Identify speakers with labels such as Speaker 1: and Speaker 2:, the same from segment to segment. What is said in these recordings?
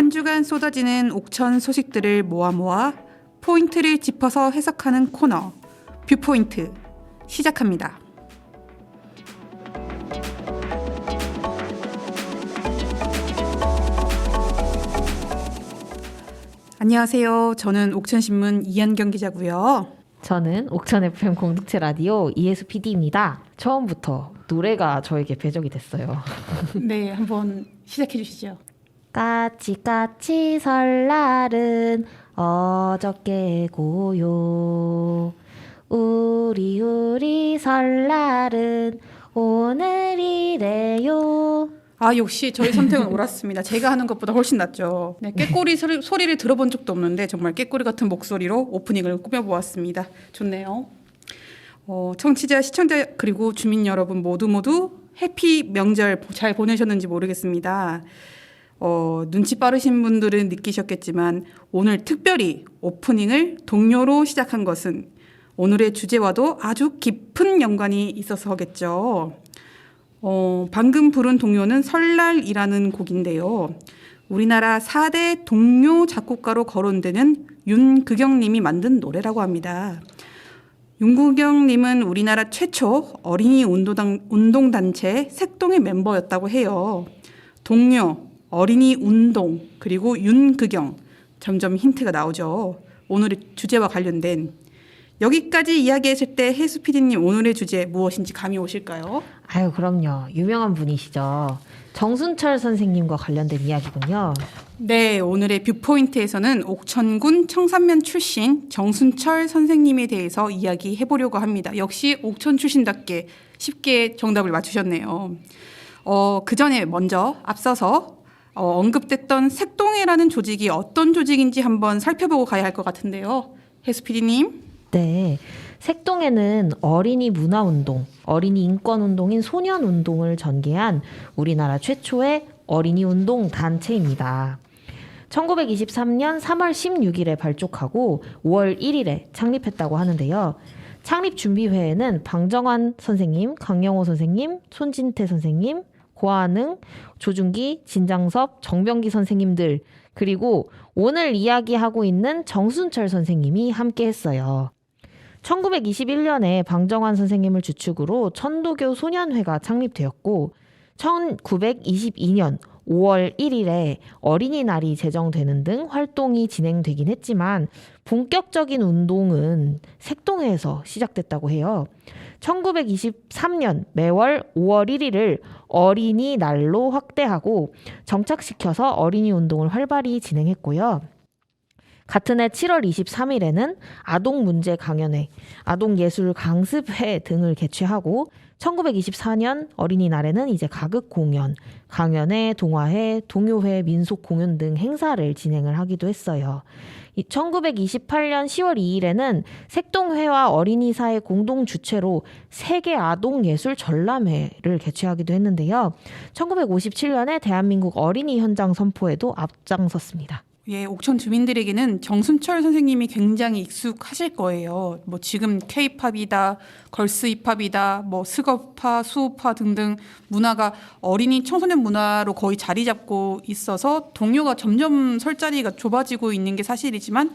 Speaker 1: 한 주간 쏟아지는 옥천 소식들을 모아 포인트를 짚어서 해석하는 코너 뷰포인트 시작합니다. 안녕하세요. 저는 옥천신문 이한경 기자고요.
Speaker 2: 저는 옥천 FM 공동체 라디오 이혜수 PD입니다. 처음부터 노래가 저에게 배적이 됐어요.
Speaker 1: 네, 한번 시작해 주시죠.
Speaker 2: 까치까치 설날은 어저께고요. 우리 설날은 오늘이래요.
Speaker 1: 아, 역시 저희 선택은 옳았습니다. 제가 하는 것보다 훨씬 낫죠. 네, 꾀꼬리 소리를 들어본 적도 없는데 정말 꾀꼬리 같은 목소리로 오프닝을 꾸며보았습니다. 좋네요. 청취자, 시청자 그리고 주민 여러분 모두 해피 명절 잘 보내셨는지 모르겠습니다. 눈치 빠르신 분들은 느끼셨겠지만 오늘 특별히 오프닝을 동요로 시작한 것은 오늘의 주제와도 아주 깊은 연관이 있어서겠죠. 방금 부른 동요는 설날이라는 곡인데요. 우리나라 4대 동요 작곡가로 거론되는 윤극영님이 만든 노래라고 합니다. 윤극영님은 우리나라 최초 어린이 운동단체 색동의 멤버였다고 해요. 동요, 어린이 운동, 그리고 윤극영. 점점 힌트가 나오죠. 오늘의 주제와 관련된. 여기까지 이야기했을 때 혜수 PD님 오늘의 주제 무엇인지 감이 오실까요?
Speaker 2: 아유, 그럼요. 유명한 분이시죠. 정순철 선생님과 관련된 이야기군요.
Speaker 1: 네, 오늘의 뷰포인트에서는 옥천군 청산면 출신 정순철 선생님에 대해서 이야기해 보려고 합니다. 역시 옥천 출신답게 쉽게 정답을 맞추셨네요. 그 전에 앞서서 언급됐던 색동회라는 조직이 어떤 조직인지 한번 살펴보고 가야 할 것 같은데요. 혜수 PD님.
Speaker 2: 네, 색동회는 어린이 문화운동, 어린이 인권운동인 소년운동을 전개한 우리나라 최초의 어린이 운동 단체입니다. 1923년 3월 16일에 발족하고 5월 1일에 창립했다고 하는데요. 창립준비회에는 방정환 선생님, 강영호 선생님, 손진태 선생님, 고한응, 조준기, 진장섭, 정병기 선생님들, 그리고 오늘 이야기하고 있는 정순철 선생님이 함께 했어요. 1921년에 방정환 선생님을 주축으로 천도교 소년회가 창립되었고 1922년 5월 1일에 어린이날이 제정되는 등 활동이 진행되긴 했지만 본격적인 운동은 색동회에서 시작됐다고 해요. 1923년 매월 5월 1일을 어린이날로 확대하고 정착시켜서 어린이 운동을 활발히 진행했고요. 같은 해 7월 23일에는 아동문제 강연회, 아동예술 강습회 등을 개최하고 1924년 어린이날에는 이제 가극 공연, 강연회, 동화회, 동요회, 민속 공연 등 행사를 진행을 하기도 했어요. 1928년 10월 2일에는 색동회와 어린이사회 공동 주최로 세계 아동예술 전람회를 개최하기도 했는데요. 1957년에 대한민국 어린이 현장 선포에도 앞장섰습니다.
Speaker 1: 예, 옥천 주민들에게는 정순철 선생님이 굉장히 익숙하실 거예요. 뭐 지금 K-팝이다, 걸스 힙합이다, 뭐 스거파, 수우파 등등 문화가 어린이 청소년 문화로 거의 자리 잡고 있어서 동요가 점점 설 자리가 좁아지고 있는 게 사실이지만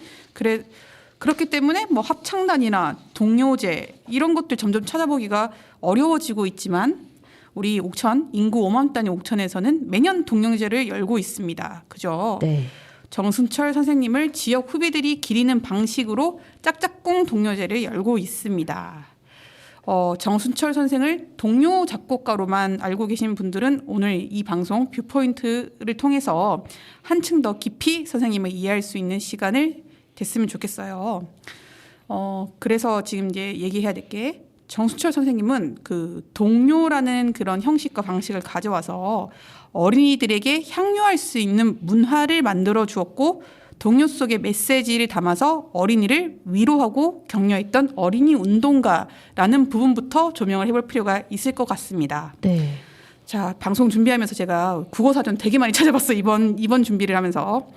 Speaker 1: 그렇기 때문에 뭐 합창단이나 동요제 이런 것들 점점 찾아보기가 어려워지고 있지만 우리 옥천 인구 5만 단위 옥천에서는 매년 동요제를 열고 있습니다. 그죠?
Speaker 2: 네.
Speaker 1: 정순철 선생님을 지역 후배들이 기리는 방식으로 짝짝꿍 동요제를 열고 있습니다. 정순철 선생을 동요 작곡가로만 알고 계신 분들은 오늘 이 방송 뷰포인트를 통해서 한층 더 깊이 선생님을 이해할 수 있는 시간을 됐으면 좋겠어요. 그래서 지금 이제 얘기해야 될 게 정순철 선생님은 그 동요라는 그런 형식과 방식을 가져와서 어린이들에게 향유할 수 있는 문화를 만들어 주었고 동요 속의 메시지를 담아서 어린이를 위로하고 격려했던 어린이 운동가라는 부분부터 조명을 해볼 필요가 있을 것 같습니다.
Speaker 2: 네.
Speaker 1: 자, 방송 준비하면서 제가 국어사전 되게 많이 찾아봤어요. 이번 준비를 하면서.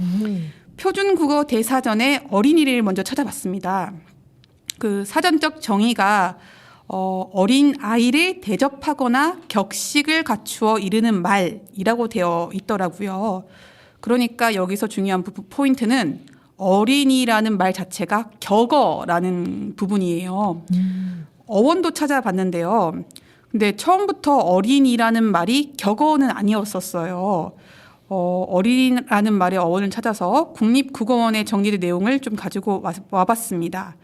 Speaker 1: 표준국어 대사전에 어린이를 먼저 찾아봤습니다. 그 사전적 정의가 어린 아이를 대접하거나 격식을 갖추어 이르는 말이라고 되어 있더라고요. 그러니까 여기서 중요한 포인트는 어린이라는 말 자체가 격어라는 부분이에요. 어원도 찾아봤는데요. 근데 처음부터 어린이라는 말이 격어는 아니었었어요. 어린이라는 말의 어원을 찾아서 국립국어원에 정리된 내용을 좀 가지고 와봤습니다.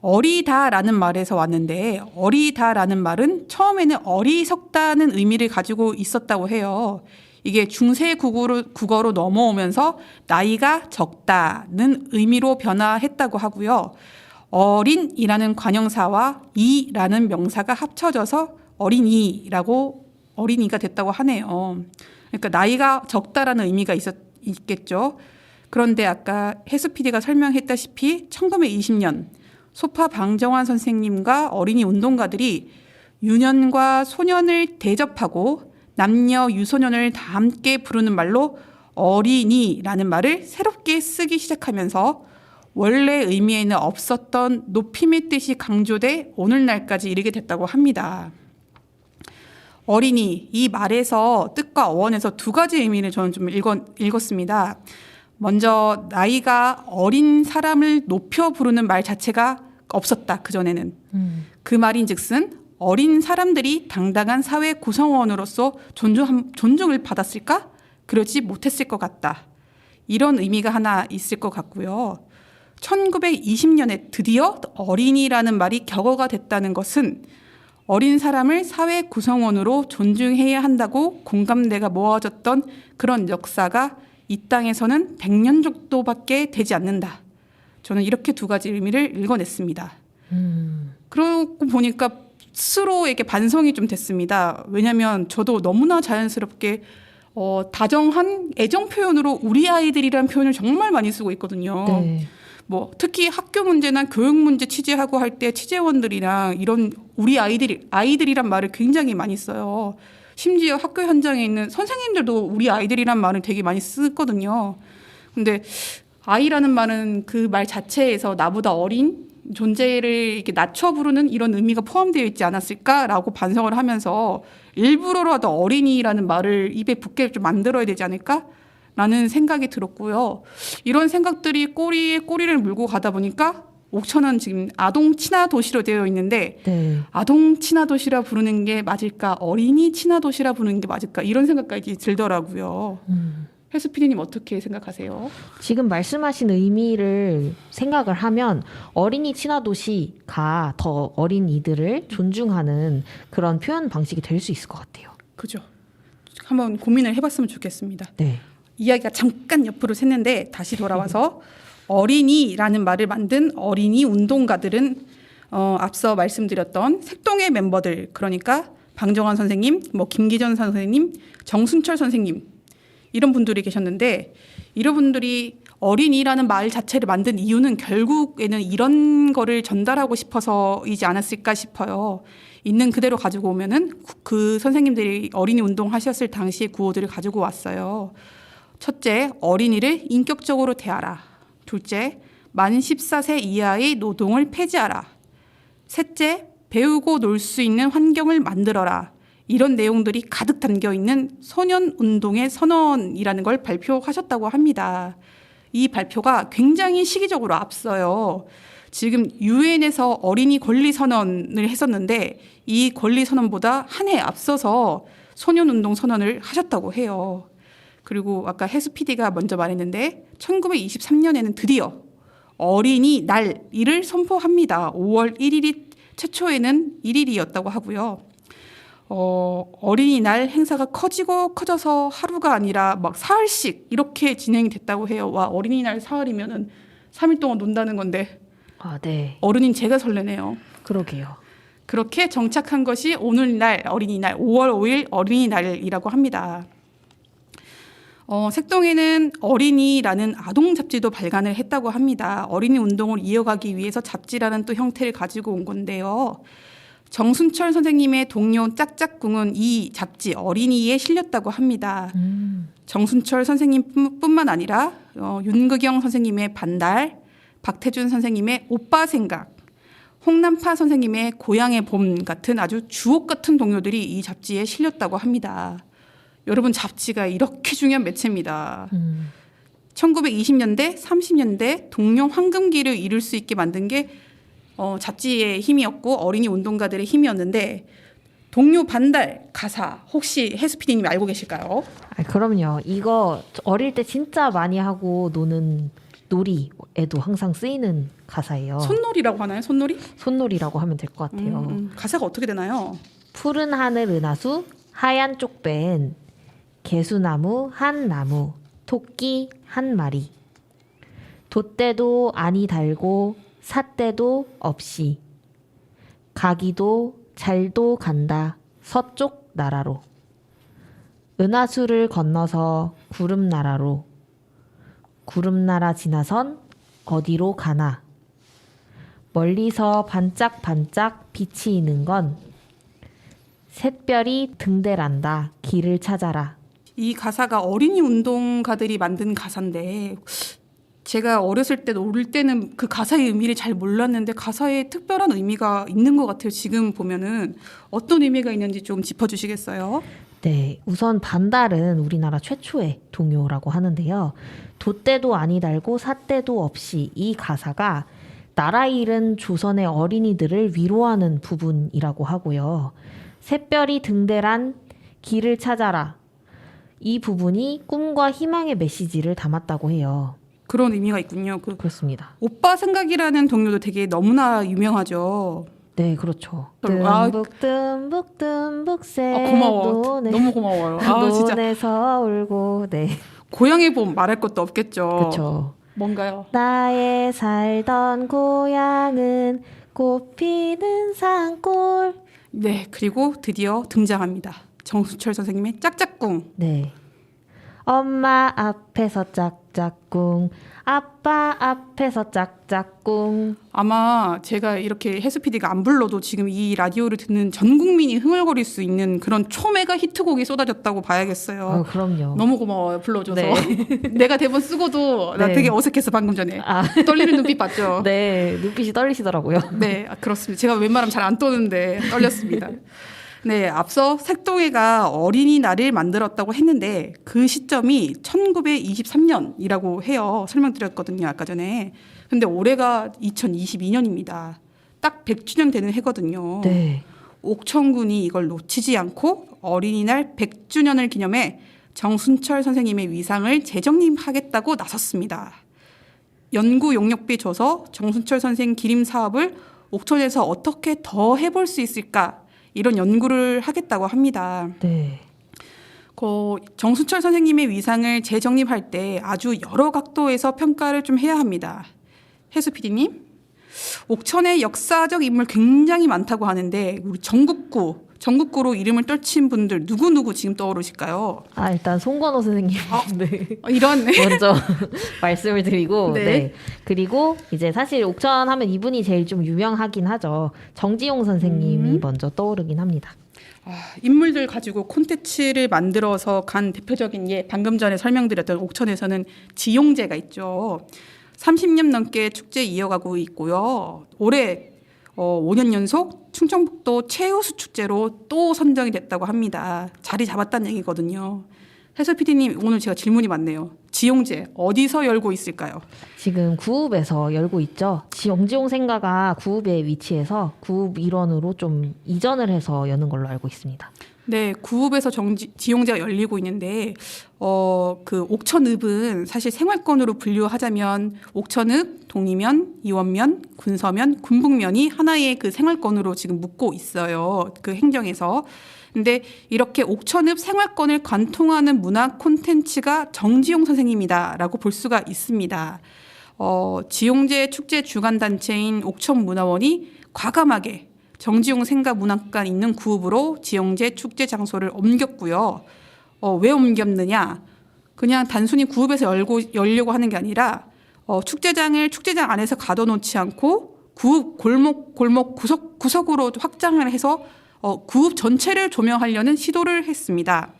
Speaker 1: 어리다라는 말에서 왔는데 어리다라는 말은 처음에는 어리석다는 의미를 가지고 있었다고 해요. 이게 중세 국어로 넘어오면서 나이가 적다는 의미로 변화했다고 하고요. 어린이라는 관형사와 이라는 명사가 합쳐져서 어린이가 됐다고 하네요. 그러니까 나이가 적다라는 의미가 있겠죠. 그런데 아까 혜수 PD가 설명했다시피 1920년 소파 방정환 선생님과 어린이 운동가들이 유년과 소년을 대접하고 남녀 유소년을 다 함께 부르는 말로 어린이라는 말을 새롭게 쓰기 시작하면서 원래 의미에는 없었던 높임의 뜻이 강조돼 오늘날까지 이르게 됐다고 합니다. 어린이, 이 말에서 뜻과 어원에서 두 가지 의미를 저는 좀 읽었습니다. 먼저 나이가 어린 사람을 높여 부르는 말 자체가 없었다. 그전에는. 그 말인즉슨 어린 사람들이 당당한 사회 구성원으로서 존중을 받았을까? 그러지 못했을 것 같다. 이런 의미가 하나 있을 것 같고요. 1920년에 드디어 어린이라는 말이 격어가 됐다는 것은 어린 사람을 사회 구성원으로 존중해야 한다고 공감대가 모아졌던 그런 역사가 이 땅에서는 100년 정도밖에 되지 않는다. 저는 이렇게 두 가지 의미를 읽어냈습니다. 그러고 보니까 스스로에게 반성이 좀 됐습니다. 왜냐하면 저도 너무나 자연스럽게 다정한 애정 표현으로 우리 아이들이라는 표현을 정말 많이 쓰고 있거든요.
Speaker 2: 네.
Speaker 1: 뭐 특히 학교 문제나 교육 문제 취재하고 할 때 취재원들이랑 이런 우리 아이들이란 말을 굉장히 많이 써요. 심지어 학교 현장에 있는 선생님들도 우리 아이들이란 말을 되게 많이 쓰거든요. 근데 아이라는 말은 그 말 자체에서 나보다 어린 존재를 이렇게 낮춰 부르는 이런 의미가 포함되어 있지 않았을까라고 반성을 하면서 일부러라도 어린이라는 말을 입에 붙게 좀 만들어야 되지 않을까라는 생각이 들었고요. 이런 생각들이 꼬리에 꼬리를 물고 가다 보니까 옥천은 지금 아동 친화 도시로 되어 있는데
Speaker 2: 네.
Speaker 1: 아동 친화 도시라 부르는 게 맞을까? 어린이 친화 도시라 부르는 게 맞을까? 이런 생각까지 들더라고요. 혜수 PD님 어떻게 생각하세요?
Speaker 2: 지금 말씀하신 의미를 생각을 하면 어린이 친화도시가 더 어린이들을 존중하는 그런 표현 방식이 될 수 있을 것 같아요.
Speaker 1: 그죠. 한번 고민을 해봤으면 좋겠습니다.
Speaker 2: 네.
Speaker 1: 이야기가 잠깐 옆으로 샜는데 다시 돌아와서 어린이라는 말을 만든 어린이 운동가들은 앞서 말씀드렸던 색동의 멤버들, 그러니까 방정환 선생님, 김기전 선생님, 정순철 선생님 이런 분들이 계셨는데 이런 분들이 어린이라는 말 자체를 만든 이유는 결국에는 이런 거를 전달하고 싶어서이지 않았을까 싶어요. 있는 그대로 가지고 오면은 그 선생님들이 어린이 운동하셨을 당시의 구호들을 가지고 왔어요. 첫째, 어린이를 인격적으로 대하라. 둘째, 만 14세 이하의 노동을 폐지하라. 셋째, 배우고 놀 수 있는 환경을 만들어라. 이런 내용들이 가득 담겨 있는 소년운동의 선언이라는 걸 발표하셨다고 합니다. 이 발표가 굉장히 시기적으로 앞서요. 지금 유엔에서 어린이 권리 선언을 했었는데 이 권리 선언보다 한 해 앞서서 소년운동 선언을 하셨다고 해요. 그리고 아까 혜수 PD가 먼저 말했는데 1923년에는 드디어 어린이날을 선포합니다. 5월 1일이 최초에는 1일이었다고 하고요. 어린이날 행사가 커져서 하루가 아니라 막 사흘씩 이렇게 진행이 됐다고 해요. 와, 어린이날 사흘이면은 3일 동안 논다는 건데.
Speaker 2: 아, 네.
Speaker 1: 어른인 제가 설레네요.
Speaker 2: 그러게요.
Speaker 1: 그렇게 정착한 것이 오늘날 어린이날 5월 5일 어린이날이라고 합니다. 색동에는 어린이라는 아동 잡지도 발간을 했다고 합니다. 어린이 운동을 이어가기 위해서 잡지라는 또 형태를 가지고 온 건데요. 정순철 선생님의 동료 짝짝꿍은 이 잡지 어린이에 실렸다고 합니다. 정순철 선생님뿐만 아니라 윤극영 선생님의 반달, 박태준 선생님의 오빠 생각, 홍남파 선생님의 고향의 봄 같은 아주 주옥 같은 동료들이 이 잡지에 실렸다고 합니다. 여러분 잡지가 이렇게 중요한 매체입니다. 1920년대, 30년대 동료 황금기를 이룰 수 있게 만든 게 잡지의 힘이었고 어린이 운동가들의 힘이었는데 동료 반달 가사 혹시 해수 PD님이 알고 계실까요?
Speaker 2: 아, 그럼요. 이거 어릴 때 진짜 많이 하고 노는 놀이에도 항상 쓰이는 가사예요.
Speaker 1: 손놀이라고 하나요? 손놀이?
Speaker 2: 손놀이라고 하면 될 것 같아요.
Speaker 1: 가사가 어떻게 되나요?
Speaker 2: 푸른 하늘 은하수 하얀 쪽벤 개수나무 한 나무 토끼 한 마리 돛대도 아니 달고 삿대도 없이 가기도 잘도 간다 서쪽 나라로 은하수를 건너서 구름나라로 구름나라 지나선 어디로 가나 멀리서 반짝반짝 빛이 있는 건 샛별이 등대란다 길을 찾아라.
Speaker 1: 이 가사가 어린이 운동가들이 만든 가사인데 제가 어렸을 때 놀 때는 그 가사의 의미를 잘 몰랐는데 가사에 특별한 의미가 있는 것 같아요. 지금 보면은 어떤 의미가 있는지 좀 짚어주시겠어요?
Speaker 2: 네, 우선 반달은 우리나라 최초의 동요라고 하는데요. 돛대도 아니 달고 삿대도 없이 이 가사가 나라 잃은 조선의 어린이들을 위로하는 부분이라고 하고요. 샛별이 등대란 길을 찾아라. 이 부분이 꿈과 희망의 메시지를 담았다고 해요.
Speaker 1: 그런 의미가 있군요.
Speaker 2: 그렇습니다.
Speaker 1: 오빠 생각이라는 동요도 되게 너무나 유명하죠.
Speaker 2: 네, 그렇죠.
Speaker 1: 아,
Speaker 2: 듬북 듬북 듬북 새
Speaker 1: 고마워.
Speaker 2: 노네
Speaker 1: 너무 고마워요. 아, 진짜
Speaker 2: 논에서 울고 네.
Speaker 1: 고향의 봄 말할 것도 없겠죠.
Speaker 2: 그렇죠.
Speaker 1: 뭔가요?
Speaker 2: 나의 살던 고향은 꽃피는 산골.
Speaker 1: 네, 그리고 드디어 등장합니다. 정수철 선생님의 짝짝꿍.
Speaker 2: 네. 엄마 앞에서 짝짝꿍, 아빠 앞에서 짝짝꿍.
Speaker 1: 아마 제가 이렇게 해수 PD가 안 불러도 지금 이 라디오를 듣는 전 국민이 흥얼거릴 수 있는 그런 초메가 히트곡이 쏟아졌다고 봐야겠어요.
Speaker 2: 그럼요.
Speaker 1: 너무 고마워요. 불러줘서.
Speaker 2: 네.
Speaker 1: 내가 대본 쓰고도 나
Speaker 2: 네.
Speaker 1: 되게 어색했어 방금 전에. 떨리는 눈빛 봤죠?
Speaker 2: 네, 눈빛이 떨리시더라고요.
Speaker 1: 네, 그렇습니다. 제가 웬만하면 잘 안 떠는데 떨렸습니다. 네, 앞서 색동이가 어린이날을 만들었다고 했는데 그 시점이 1923년이라고 해요. 설명드렸거든요, 아까 전에. 근데 올해가 2022년입니다. 딱 100주년 되는 해거든요.
Speaker 2: 네.
Speaker 1: 옥천군이 이걸 놓치지 않고 어린이날 100주년을 기념해 정순철 선생님의 위상을 재정립하겠다고 나섰습니다. 연구 용역비 줘서 정순철 선생 기림 사업을 옥천에서 어떻게 더 해볼 수 있을까 이런 연구를 하겠다고 합니다.
Speaker 2: 네.
Speaker 1: 정순철 선생님의 위상을 재정립할 때 아주 여러 각도에서 평가를 좀 해야 합니다. 해수 PD님, 옥천의 역사적 인물 굉장히 많다고 하는데 우리 전국구로 이름을 떨친 분들 누구 지금 떠오르실까요?
Speaker 2: 일단 송건호 선생님 네.
Speaker 1: 이런
Speaker 2: 먼저 말씀을 드리고
Speaker 1: 네.
Speaker 2: 네. 그리고 이제 사실 옥천 하면 이분이 제일 좀 유명하긴 하죠. 정지용 선생님이 먼저 떠오르긴 합니다.
Speaker 1: 인물들 가지고 콘텐츠를 만들어서 간 대표적인 방금 전에 설명드렸던 옥천에서는 지용제가 있죠. 30년 넘게 축제 이어가고 있고요. 올해 5년 연속 충청북도 최우수 축제로 또 선정이 됐다고 합니다. 자리 잡았다는 얘기거든요. 해설 PD님, 오늘 제가 질문이 많네요. 지용제 어디서 열고 있을까요?
Speaker 2: 지금 구읍에서 열고 있죠. 정지용 생가가 구읍에 위치해서 구읍 일원으로 좀 이전을 해서 여는 걸로 알고 있습니다.
Speaker 1: 네, 구읍에서 지용제가 열리고 있는데 그 옥천읍은 사실 생활권으로 분류하자면 옥천읍, 동이면, 이원면, 군서면, 군북면이 하나의 그 생활권으로 지금 묶고 있어요. 그 행정에서. 근데 이렇게 옥천읍 생활권을 관통하는 문화 콘텐츠가 정지용 선생님이다라고 볼 수가 있습니다. 지용제 축제 주관 단체인 옥천문화원이 과감하게 정지용 생가 문학관 있는 구읍으로 지용제 축제 장소를 옮겼고요. 왜 옮겼느냐? 그냥 단순히 구읍에서 열려고 하는 게 아니라 축제장을 축제장 안에서 가둬놓지 않고 구읍 골목 구석으로 확장을 해서 구읍 전체를 조명하려는 시도를 했습니다.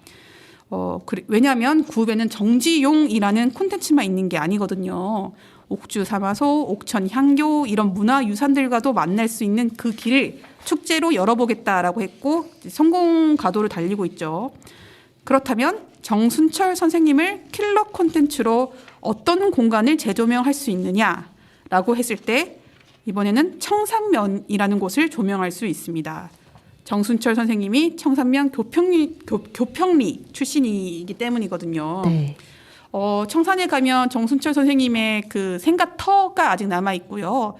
Speaker 1: 왜냐하면 구읍에는 정지용이라는 콘텐츠만 있는 게 아니거든요. 옥주 사마소, 옥천 향교 이런 문화 유산들과도 만날 수 있는 그 길을 축제로 열어보겠다라고 했고 성공 가도를 달리고 있죠. 그렇다면 정순철 선생님을 킬러 콘텐츠로 어떤 공간을 재조명할 수 있느냐라고 했을 때 이번에는 청산면이라는 곳을 조명할 수 있습니다. 정순철 선생님이 청산면 교평리 출신이기 때문이거든요.
Speaker 2: 네.
Speaker 1: 청산에 가면 정순철 선생님의 그 생가터가 아직 남아 있고요.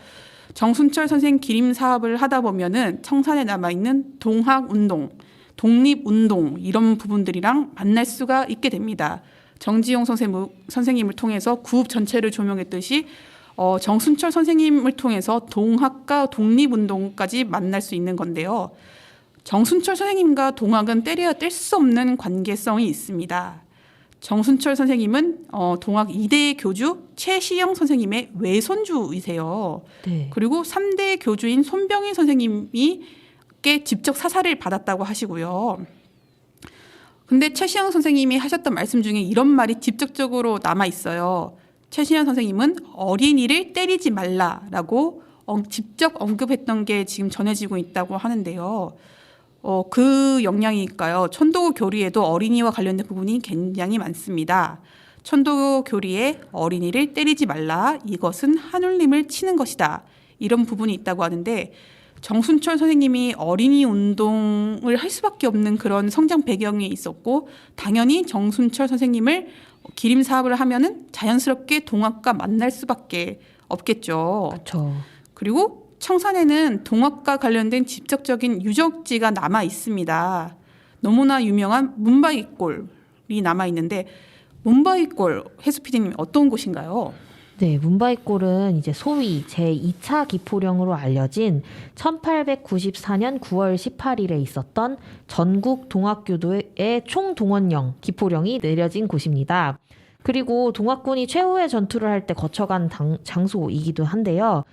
Speaker 1: 정순철 선생 기림 사업을 하다 보면은 청산에 남아 있는 동학운동, 독립운동 이런 부분들이랑 만날 수가 있게 됩니다. 정지용 선생님을 통해서 구읍 전체를 조명했듯이 정순철 선생님을 통해서 동학과 독립운동까지 만날 수 있는 건데요. 정순철 선생님과 동학은 때려야 뗄 수 없는 관계성이 있습니다. 정순철 선생님은 동학 2대 교주 최시영 선생님의 외손주이세요.
Speaker 2: 네.
Speaker 1: 그리고 3대 교주인 손병희 선생님이 직접 사사를 받았다고 하시고요. 근데 최시영 선생님이 하셨던 말씀 중에 이런 말이 직접적으로 남아 있어요. 최시영 선생님은 어린이를 때리지 말라라고 직접 언급했던 게 지금 전해지고 있다고 하는데요. 그 영향이니까요. 천도 교리에도 어린이와 관련된 부분이 굉장히 많습니다. 천도 교리에 어린이를 때리지 말라. 이것은 하눌림을 치는 것이다. 이런 부분이 있다고 하는데 정순철 선생님이 어린이 운동을 할 수밖에 없는 그런 성장 배경이 있었고 당연히 정순철 선생님을 기림 사업을 하면은 자연스럽게 동학과 만날 수밖에 없겠죠.
Speaker 2: 그렇죠.
Speaker 1: 그리고 청산에는 동학과 관련된 직접적인 유적지가 남아 있습니다. 너무나 유명한 문바위골이 남아 있는데 문바위골 해수 PD님 어떤 곳인가요?
Speaker 2: 네, 문바위골은 이제 소위 제2차 기포령으로 알려진 1894년 9월 18일에 있었던 전국 동학교도의 총동원령 기포령이 내려진 곳입니다. 그리고 동학군이 최후의 전투를 할 때 거쳐간 장소이기도 한데요.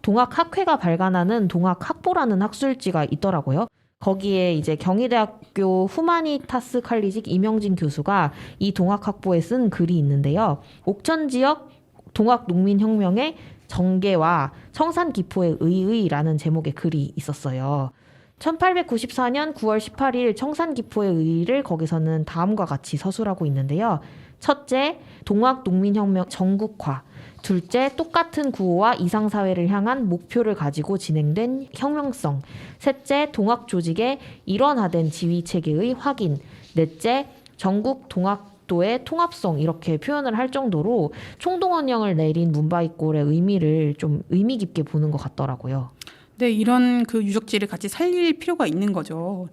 Speaker 2: 동학학회가 발간하는 동학학보라는 학술지가 있더라고요. 거기에 이제 경희대학교 후마니타스 칼리직 이명진 교수가 이 동학학보에 쓴 글이 있는데요. 옥천 지역 동학농민혁명의 전개와 청산기포의 의의라는 제목의 글이 있었어요. 1894년 9월 18일 청산기포의 의의를 거기서는 다음과 같이 서술하고 있는데요. 첫째, 동학농민혁명 전국화. 둘째, 똑같은 구호와 이상사회를 향한 목표를 가지고 진행된 혁명성. 셋째, 동학 조직의 일원화된 지휘체계의 확인. 넷째, 전국 동학도의 통합성. 이렇게 표현을 할 정도로 총동원령을 내린 문바위골의 의미를 좀 의미 깊게 보는 것 같더라고요.
Speaker 1: 네, 이런 그 유적지를 같이 살릴 필요가 있는 거죠.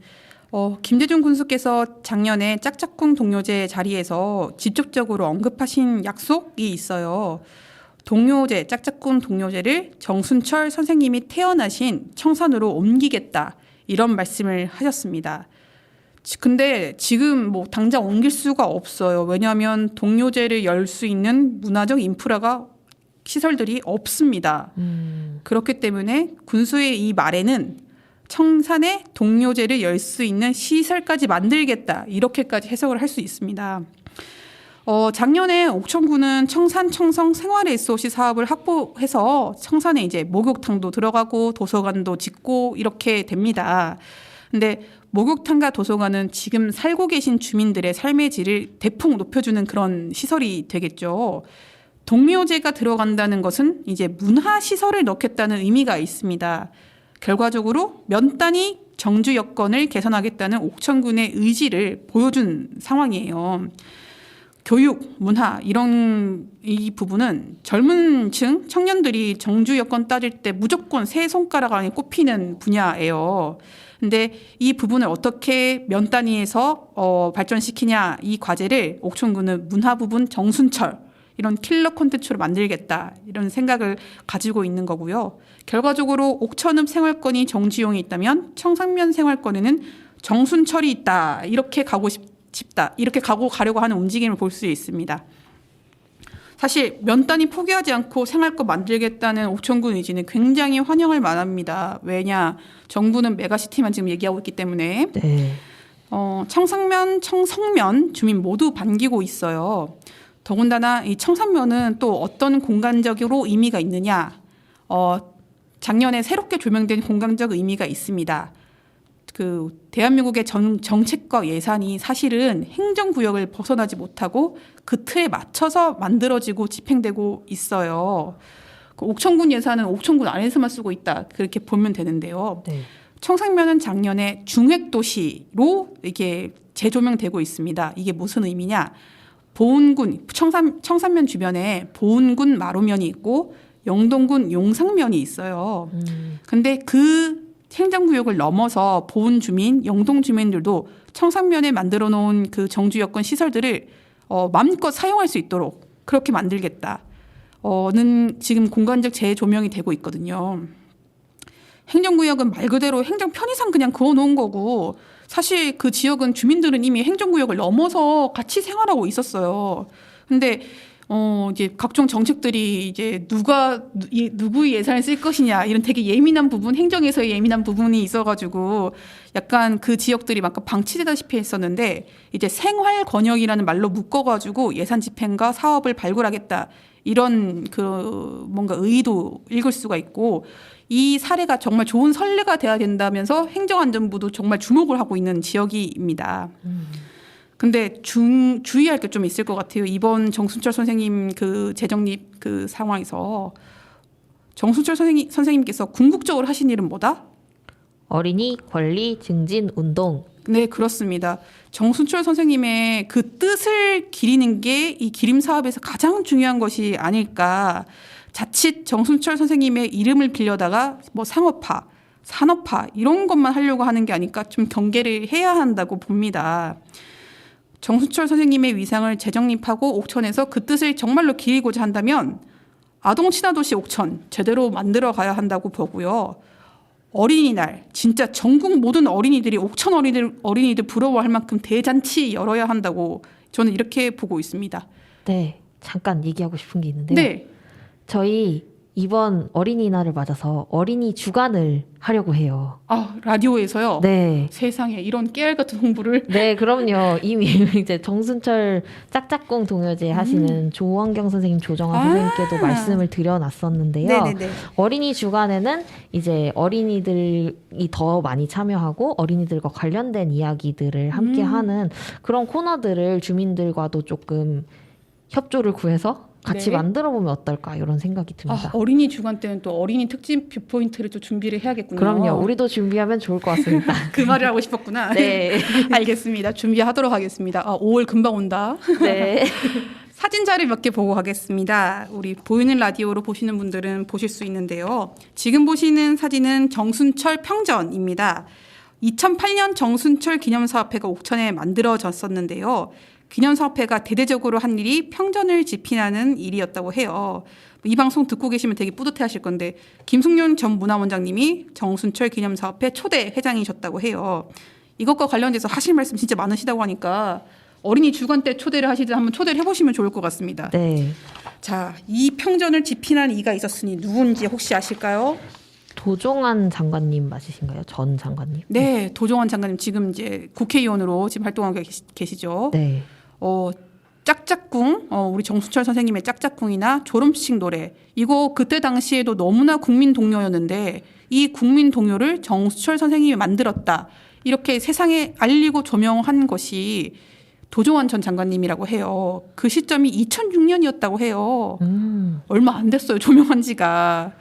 Speaker 1: 김대중 군수께서 작년에 짝짝꿍 동료제 자리에서 직접적으로 언급하신 약속이 있어요. 동료제, 짝짝꿍 동료제를 정순철 선생님이 태어나신 청산으로 옮기겠다. 이런 말씀을 하셨습니다. 근데 지금 뭐 당장 옮길 수가 없어요. 왜냐하면 동료제를 열 수 있는 문화적 인프라가 시설들이 없습니다. 그렇기 때문에 군수의 이 말에는 청산에 동료제를 열 수 있는 시설까지 만들겠다. 이렇게까지 해석을 할 수 있습니다. 작년에 옥천군은 청산 청성 생활 SOC 사업을 확보해서 청산에 이제 목욕탕도 들어가고 도서관도 짓고 이렇게 됩니다. 근데 목욕탕과 도서관은 지금 살고 계신 주민들의 삶의 질을 대폭 높여주는 그런 시설이 되겠죠. 동료제가 들어간다는 것은 이제 문화시설을 넣겠다는 의미가 있습니다. 결과적으로 면 단위 정주 여건을 개선하겠다는 옥천군의 의지를 보여준 상황이에요. 교육, 문화 이런 이 부분은 젊은 층 청년들이 정주 여건 따질 때 무조건 세 손가락 안에 꼽히는 분야예요. 근데 이 부분을 어떻게 면 단위에서 발전시키냐 이 과제를 옥천군은 문화 부분 정순철 이런 킬러 콘텐츠로 만들겠다 이런 생각을 가지고 있는 거고요. 결과적으로 옥천읍 생활권이 정지용이 있다면 청산면 생활권에는 정순철이 있다 이렇게 가고 싶다 이렇게 가려고 하는 움직임을 볼 수 있습니다. 사실 면 단위 포기하지 않고 생활권 만들겠다는 옥천군 의지는 굉장히 환영할 만합니다. 왜냐 정부는 메가시티만 지금 얘기하고 있기 때문에
Speaker 2: 네.
Speaker 1: 청산면, 청성면 주민 모두 반기고 있어요. 더군다나 이 청산면은 또 어떤 공간적으로 의미가 있느냐? 작년에 새롭게 조명된 공간적 의미가 있습니다. 그 대한민국의 정책과 예산이 사실은 행정구역을 벗어나지 못하고 그 틀에 맞춰서 만들어지고 집행되고 있어요. 그 옥천군 예산은 옥천군 안에서만 쓰고 있다. 그렇게 보면 되는데요.
Speaker 2: 네.
Speaker 1: 청산면은 작년에 중획도시로 이게 재조명되고 있습니다. 이게 무슨 의미냐? 보은군, 청산면 주변에 보은군 마로면이 있고 영동군 용상면이 있어요. 근데 그 행정구역을 넘어서 보은 주민, 영동 주민들도 청산면에 만들어 놓은 그 정주 여건 시설들을 마음껏 사용할 수 있도록 그렇게 만들겠다. 는 지금 공간적 재조명이 되고 있거든요. 행정구역은 말 그대로 행정 편의상 그냥 그어놓은 거고 사실 그 지역은 주민들은 이미 행정구역을 넘어서 같이 생활하고 있었어요. 근데 이제 각종 정책들이 이제 누구의 예산을 쓸 것이냐 이런 되게 예민한 부분, 행정에서의 예민한 부분이 있어가지고 약간 그 지역들이 막 방치되다시피 했었는데 이제 생활 권역이라는 말로 묶어가지고 예산 집행과 사업을 발굴하겠다 이런 그 뭔가 의도 읽을 수가 있고 이 사례가 정말 좋은 선례가 돼야 된다면서 행정안전부도 정말 주목을 하고 있는 지역입니다. 근데 주의할 게 좀 있을 것 같아요. 이번 정순철 선생님 그 재정립 그 상황에서 정순철 선생님께서 궁극적으로 하신 일은 뭐다?
Speaker 2: 어린이 권리 증진 운동.
Speaker 1: 네, 그렇습니다. 정순철 선생님의 그 뜻을 기리는 게 이 기림 사업에서 가장 중요한 것이 아닐까. 자칫 정순철 선생님의 이름을 빌려다가 뭐 상업화, 산업화 이런 것만 하려고 하는 게 아닐까 좀 경계를 해야 한다고 봅니다. 정순철 선생님의 위상을 재정립하고 옥천에서 그 뜻을 정말로 기리고자 한다면 아동 친화도시 옥천 제대로 만들어 가야 한다고 보고요. 어린이날 진짜 전국 모든 어린이들이 옥천 어린이들 부러워할 만큼 대잔치 열어야 한다고 저는 이렇게 보고 있습니다.
Speaker 2: 네, 잠깐 얘기하고 싶은 게 있는데요.
Speaker 1: 네.
Speaker 2: 저희 이번 어린이날을 맞아서 어린이 주간을 하려고 해요.
Speaker 1: 아, 라디오에서요?
Speaker 2: 네.
Speaker 1: 세상에 이런 깨알 같은 홍보를.
Speaker 2: 네, 그럼요. 이미 이제 정순철 짝짝꿍 동요제 하시는 조원경 선생님, 조정아 선생님께도 말씀을 드려놨었는데요.
Speaker 1: 네네네.
Speaker 2: 어린이 주간에는 이제 어린이들이 더 많이 참여하고 어린이들과 관련된 이야기들을 함께 하는 그런 코너들을 주민들과도 조금 협조를 구해서 같이
Speaker 1: 네.
Speaker 2: 만들어 보면 어떨까 이런 생각이 듭니다.
Speaker 1: 어린이 주간 때는 또 어린이 특집 뷰포인트를 또 준비를 해야겠군요.
Speaker 2: 그럼요. 우리도 준비하면 좋을 것 같습니다.
Speaker 1: 그 말을 하고 싶었구나.
Speaker 2: 네.
Speaker 1: 알겠습니다. 준비하도록 하겠습니다. 5월 금방 온다.
Speaker 2: 네.
Speaker 1: 사진자를 몇 개 보고 가겠습니다. 우리 보이는 라디오로 보시는 분들은 보실 수 있는데요. 지금 보시는 사진은 정순철 평전입니다. 2008년 정순철 기념사업회가 옥천에 만들어졌었는데요. 기념사업회가 대대적으로 한 일이 평전을 집필하는 일이었다고 해요. 이 방송 듣고 계시면 되게 뿌듯해하실 건데 김숙윤 전 문화원장님이 정순철 기념사업회 초대 회장이셨다고 해요. 이것과 관련돼서 하실 말씀 진짜 많으시다고 하니까 어린이 주간 때 초대를 하시든 한번 초대를 해보시면 좋을 것 같습니다.
Speaker 2: 네.
Speaker 1: 자, 이 평전을 집필한 이가 있었으니 누군지 혹시 아실까요?
Speaker 2: 도종환 장관님 맞으신가요? 전 장관님?
Speaker 1: 네, 도종환 장관님 지금 이제 국회의원으로 지금 활동하고 계시죠.
Speaker 2: 네.
Speaker 1: 짝짝꿍, 우리 정수철 선생님의 짝짝꿍이나 졸업식 노래 이거 그때 당시에도 너무나 국민 동요였는데 이 국민 동요를 정수철 선생님이 만들었다 이렇게 세상에 알리고 조명한 것이 도종환 전 장관님이라고 해요. 그 시점이 2006년이었다고 해요. 얼마 안 됐어요, 조명한 지가.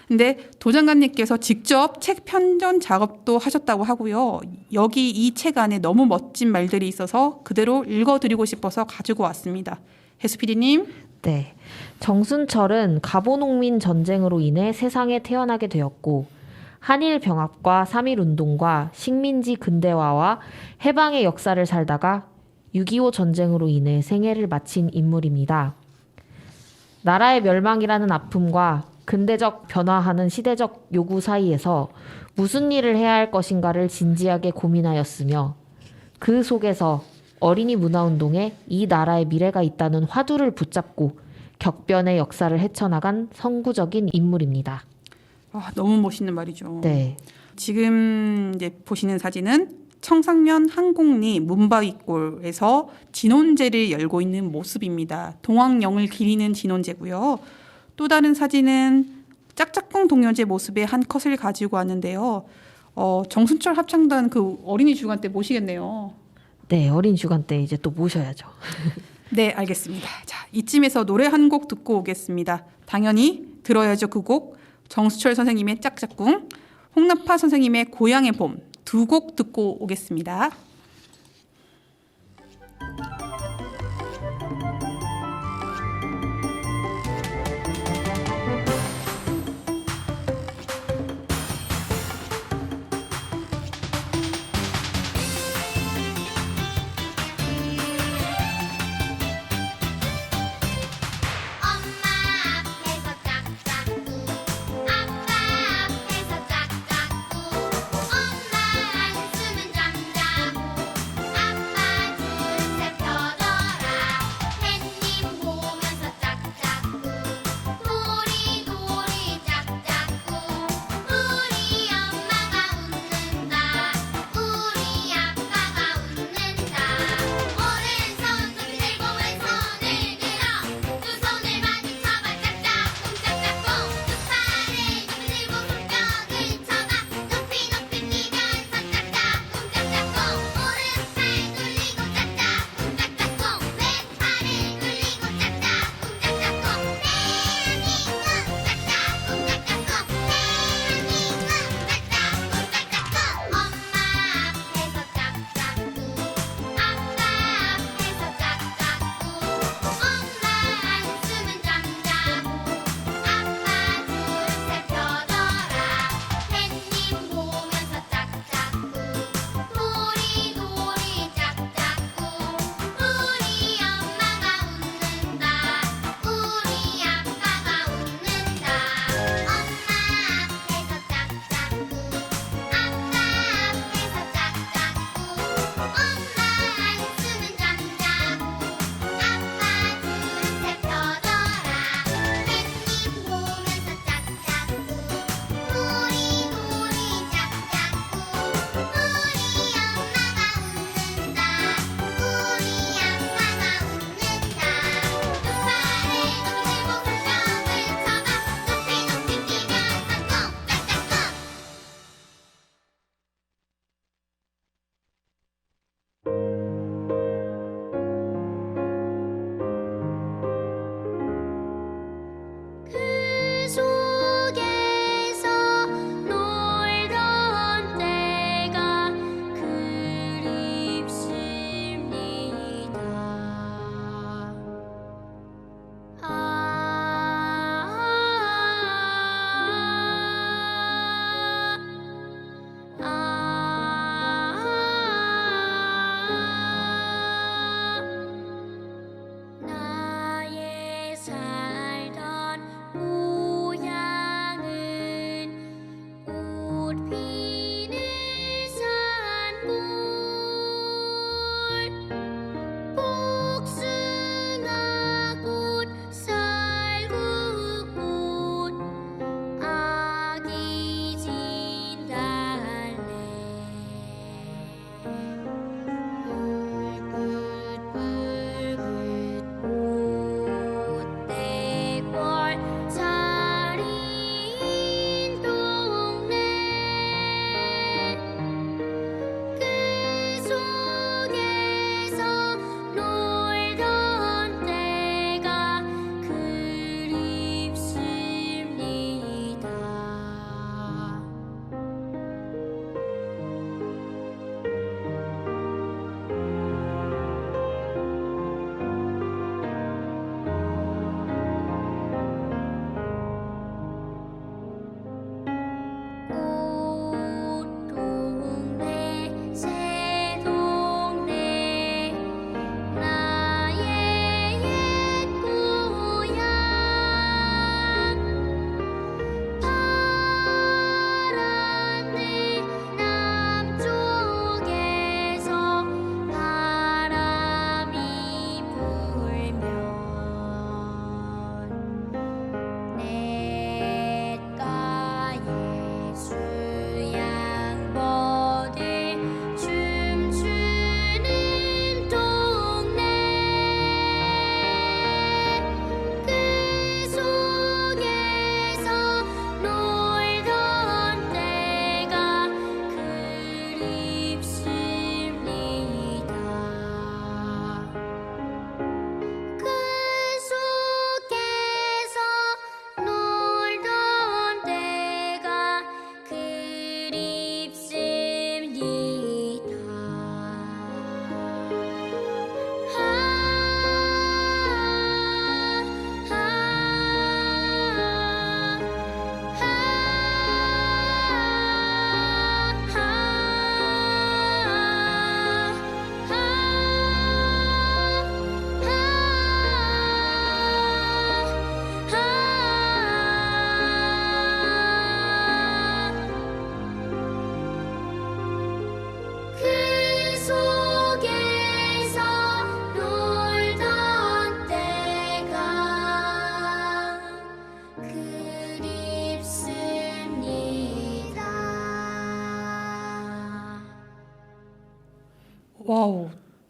Speaker 1: 근데 도 장관님께서 직접 책 편전 작업도 하셨다고 하고요. 여기 이 책 안에 너무 멋진 말들이 있어서 그대로 읽어드리고 싶어서 가지고 왔습니다. 혜수 PD님.
Speaker 2: 네. 정순철은 가보농민 전쟁으로 인해 세상에 태어나게 되었고 한일 병합과 3.1 운동과 식민지 근대화와 해방의 역사를 살다가 6.25 전쟁으로 인해 생애를 마친 인물입니다. 나라의 멸망이라는 아픔과 근대적 변화하는 시대적 요구 사이에서 무슨 일을 해야 할 것인가를 진지하게 고민하였으며 그 속에서 어린이 문화운동에 이 나라의 미래가 있다는 화두를 붙잡고 격변의 역사를 헤쳐나간 선구적인 인물입니다.
Speaker 1: 너무 멋있는 말이죠.
Speaker 2: 네.
Speaker 1: 지금 이제 보시는 사진은 청상면 항곡리 문바위골에서 진원제를 열고 있는 모습입니다. 동학령을 기리는 진원제고요. 또 다른 사진은 짝짝꿍 동요제 모습의 한 컷을 가지고 왔는데요. 정순철 합창단 그 어린이 주간 때 모시겠네요.
Speaker 2: 네, 어린 주간 때 이제 또 모셔야죠.
Speaker 1: 네, 알겠습니다. 자, 이쯤에서 노래 한 곡 듣고 오겠습니다. 당연히 들어야죠. 그 곡. 정수철 선생님의 짝짝꿍, 홍나파 선생님의 고향의 봄 두 곡 듣고 오겠습니다.
Speaker 3: 엄마 앞에서 짝짝꿍 아빠 앞에서 짝짝꿍 엄마 한숨은 잠자고 아빠 둘셋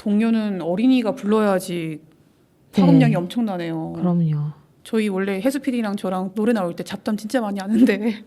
Speaker 1: 동요는 어린이가 불러야지 파급력이 엄청나네요.
Speaker 2: 그럼요.
Speaker 1: 저희 원래 혜수 PD랑 저랑 노래 나올 때 잡담 진짜 많이 하는데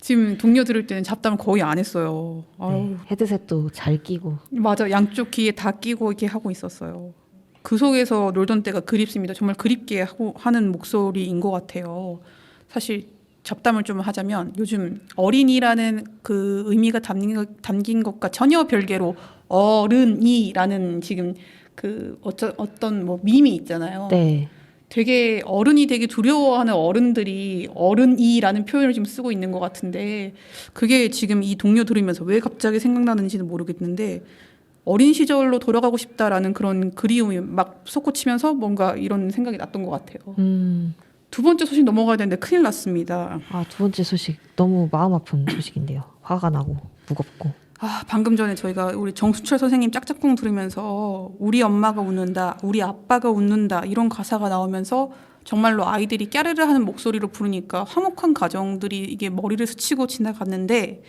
Speaker 1: 지금 동요 들을 때는 잡담을 거의 안 했어요. 아유,
Speaker 2: 네, 헤드셋도 잘 끼고.
Speaker 1: 맞아. 양쪽 귀에 다 끼고 이렇게 하고 있었어요. 그 속에서 놀던 때가 그립습니다. 정말 그립게 하는 목소리인 것 같아요. 사실 잡담을 좀 하자면 요즘 어린이라는 그 의미가 담긴 것과 전혀 별개로 어른이라는 지금 그 어떤 뭐 밈이 있잖아요.
Speaker 2: 네.
Speaker 1: 되게 어른이 되게 두려워하는 어른들이 어른이라는 표현을 지금 쓰고 있는 것 같은데 그게 지금 이 동요 들으면서 왜 갑자기 생각나는지는 모르겠는데 어린 시절로 돌아가고 싶다라는 그런 그리움이 막 솟구치면서 뭔가 이런 생각이 났던 것 같아요. 두 번째 소식 넘어가야 되는데 큰일 났습니다.
Speaker 2: 아, 두 번째 소식 너무 마음 아픈 소식인데요. 화가 나고 무겁고.
Speaker 1: 방금 전에 저희가 우리 정수철 선생님 짝짝꿍 들으면서 우리 엄마가 웃는다, 우리 아빠가 웃는다 이런 가사가 나오면서 정말로 아이들이 깨르르 하는 목소리로 부르니까 화목한 가정들이 이게 머리를 스치고 지나갔는데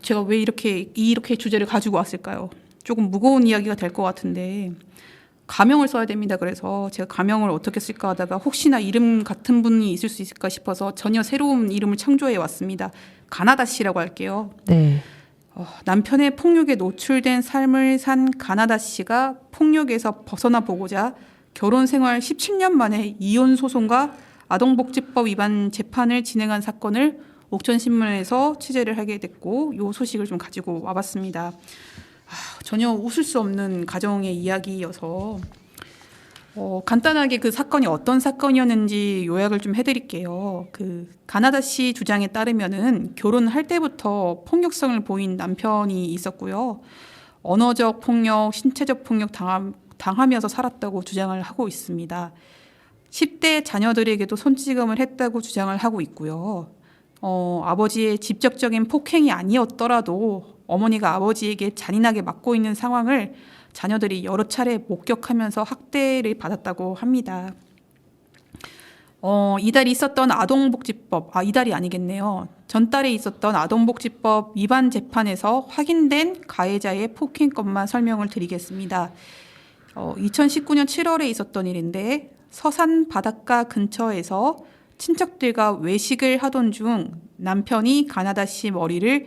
Speaker 1: 제가 왜 이렇게 주제를 가지고 왔을까요? 조금 무거운 이야기가 될 것 같은데 가명을 써야 됩니다. 그래서 제가 가명을 어떻게 쓸까 하다가 혹시나 이름 같은 분이 있을 수 있을까 싶어서 전혀 새로운 이름을 창조해 왔습니다. 가나다 씨라고 할게요.
Speaker 2: 네.
Speaker 1: 남편의 폭력에 노출된 삶을 산 가나다 씨가 폭력에서 벗어나 보고자 결혼 생활 17년 만에 이혼 소송과 아동복지법 위반 재판을 진행한 사건을 옥천신문에서 취재를 하게 됐고 이 소식을 좀 가지고 와봤습니다. 전혀 웃을 수 없는 가정의 이야기여서 간단하게 그 사건이 어떤 사건이었는지 요약을 좀 해드릴게요. 그 가나다 씨 주장에 따르면은 결혼할 때부터 폭력성을 보인 남편이 있었고요. 언어적 폭력, 신체적 폭력 당하면서 살았다고 주장을 하고 있습니다. 10대 자녀들에게도 손찌검을 했다고 주장을 하고 있고요. 아버지의 직접적인 폭행이 아니었더라도 어머니가 아버지에게 잔인하게 맞고 있는 상황을 자녀들이 여러 차례 목격하면서 학대를 받았다고 합니다. 이달이 있었던 아동복지법, 이달이 아니겠네요. 전달에 있었던 아동복지법 위반 재판에서 확인된 가해자의 폭행건만 설명을 드리겠습니다. 2019년 7월에 있었던 일인데 서산 바닷가 근처에서 친척들과 외식을 하던 중 남편이 가나다 씨 머리를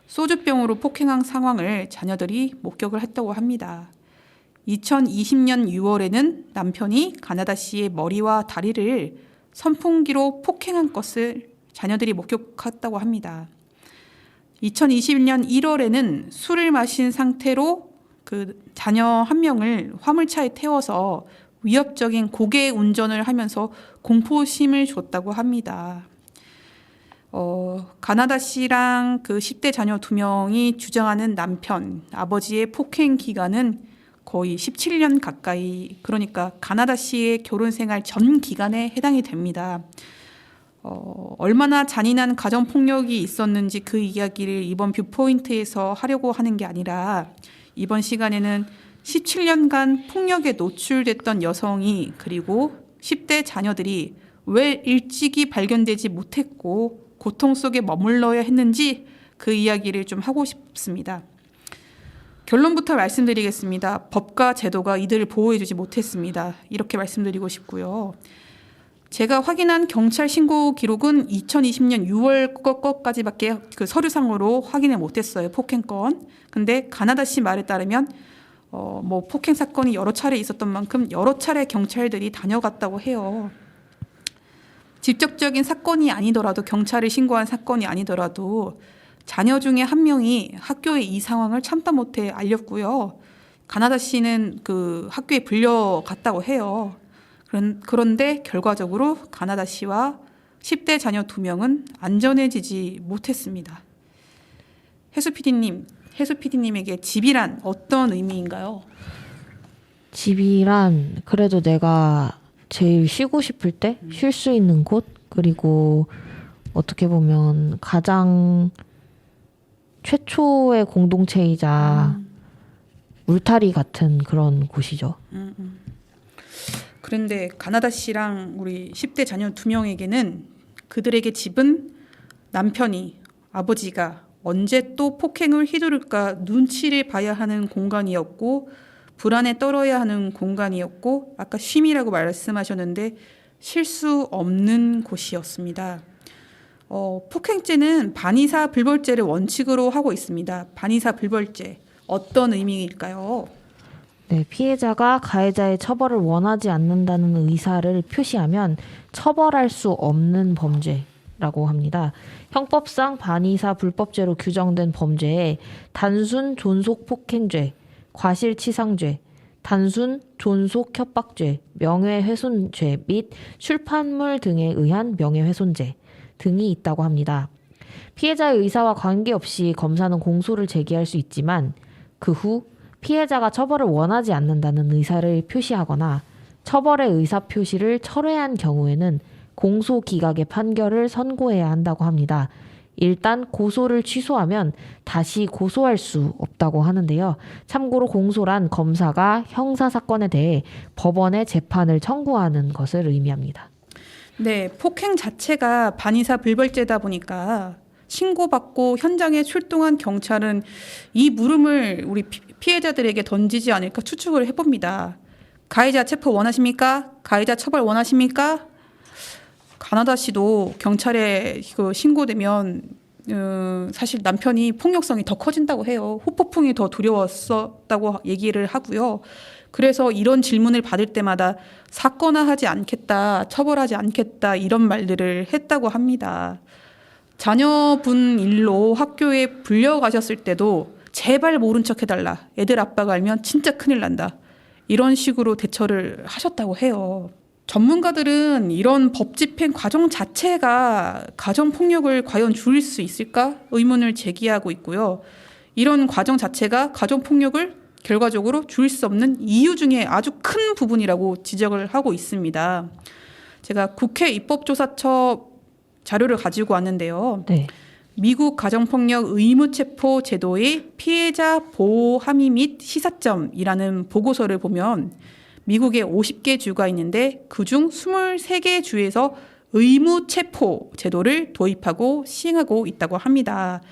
Speaker 1: 소주병으로 폭행한 상황을 자녀들이 목격을 했다고 합니다. 2020년 6월에는 남편이 가나다 씨의 머리와 다리를 선풍기로 폭행한 것을 자녀들이 목격했다고 합니다. 2021년 1월에는 술을 마신 상태로 그 자녀 한 명을 화물차에 태워서 위협적인 고개 운전을 하면서 공포심을 줬다고 합니다. 가나다 씨랑 그 10대 자녀 2명이 주장하는 남편, 아버지의 폭행 기간은 거의 17년 가까이, 그러니까 가나다 씨의 결혼 생활 전 기간에 해당이 됩니다. 얼마나 잔인한 가정폭력이 있었는지 그 이야기를 이번 뷰포인트에서 하려고 하는 게 아니라 이번 시간에는 17년간 폭력에 노출됐던 여성이 그리고 10대 자녀들이 왜 일찍이 발견되지 못했고 고통 속에 머물러야 했는지 그 이야기를 좀 하고 싶습니다. 결론부터 말씀드리겠습니다. 법과 제도가 이들을 보호해주지 못했습니다. 이렇게 말씀드리고 싶고요. 제가 확인한 경찰 신고 기록은 2020년 6월 것까지밖에 그 서류상으로 확인을 못했어요. 폭행건. 근데 가나다 씨 말에 따르면 뭐 폭행 사건이 여러 차례 있었던 만큼 여러 차례 경찰들이 다녀갔다고 해요. 직접적인 사건이 아니더라도 경찰에 신고한 사건이 아니더라도 자녀 중에 한 명이 학교에 이 상황을 참다 못해 알렸고요. 가나다 씨는 그 학교에 불려갔다고 해요. 그런데 결과적으로 가나다 씨와 10대 자녀 2명은 안전해지지 못했습니다. 혜수 PD님에게 집이란 어떤 의미인가요?
Speaker 2: 집이란 그래도 내가 제일 쉬고 싶을 때 쉴 수 있는 곳, 그리고 어떻게 보면 가장 최초의 공동체이자 울타리 같은 그런 곳이죠.
Speaker 1: 그런데 가나다 씨랑 우리 10대 자녀 2명에게는 그들에게 집은 남편이, 아버지가 언제 또 폭행을 휘두를까 눈치를 봐야 하는 공간이었고 불안에 떨어야 하는 공간이었고 아까 쉼이라고 말씀하셨는데 쉴 수 없는 곳이었습니다. 폭행죄는 반의사 불벌죄를 원칙으로 하고 있습니다. 반의사 불벌죄 어떤 의미일까요?
Speaker 2: 네, 피해자가 가해자의 처벌을 원하지 않는다는 의사를 표시하면 처벌할 수 없는 범죄라고 합니다. 형법상 반의사 불법죄로 규정된 범죄에 단순 존속 폭행죄, 과실치상죄, 단순 존속 협박죄, 명예훼손죄 및 출판물 등에 의한 명예훼손죄 등이 있다고 합니다. 피해자의 의사와 관계없이 검사는 공소를 제기할 수 있지만 그 후 피해자가 처벌을 원하지 않는다는 의사를 표시하거나 처벌의 의사 표시를 철회한 경우에는 공소 기각의 판결을 선고해야 한다고 합니다. 일단 고소를 취소하면 다시 고소할 수 없다고 하는데요. 참고로 공소란 검사가 형사사건에 대해 법원에 재판을 청구하는 것을 의미합니다.
Speaker 1: 네, 폭행 자체가 반의사 불벌죄다 보니까 신고받고 현장에 출동한 경찰은 이 물음을 우리 피해자들에게 던지지 않을까 추측을 해봅니다. 가해자 체포 원하십니까? 가해자 처벌 원하십니까? 가나다 씨도 경찰에 신고되면 사실 남편이 폭력성이 더 커진다고 해요. 후폭풍이 더 두려웠었다고 얘기를 하고요. 그래서 이런 질문을 받을 때마다 사건화하지 않겠다, 처벌하지 않겠다 이런 말들을 했다고 합니다. 자녀분 일로 학교에 불려가셨을 때도 제발 모른 척 해달라. 애들 아빠가 알면 진짜 큰일 난다. 이런 식으로 대처를 하셨다고 해요. 전문가들은 이런 법 집행 과정 자체가 가정폭력을 과연 줄일 수 있을까 의문을 제기하고 있고요. 이런 과정 자체가 가정폭력을 결과적으로 줄일 수 없는 이유 중에 아주 큰 부분이라고 지적을 하고 있습니다. 제가 국회 입법조사처 자료를 가지고 왔는데요.
Speaker 2: 네.
Speaker 1: 미국 가정폭력 의무체포 제도의 피해자 보호 함의 및 시사점이라는 보고서를 보면 미국에 50개 주가 있는데 그중 23개 주에서 의무체포 제도를 도입하고 시행하고 있다고 합니다.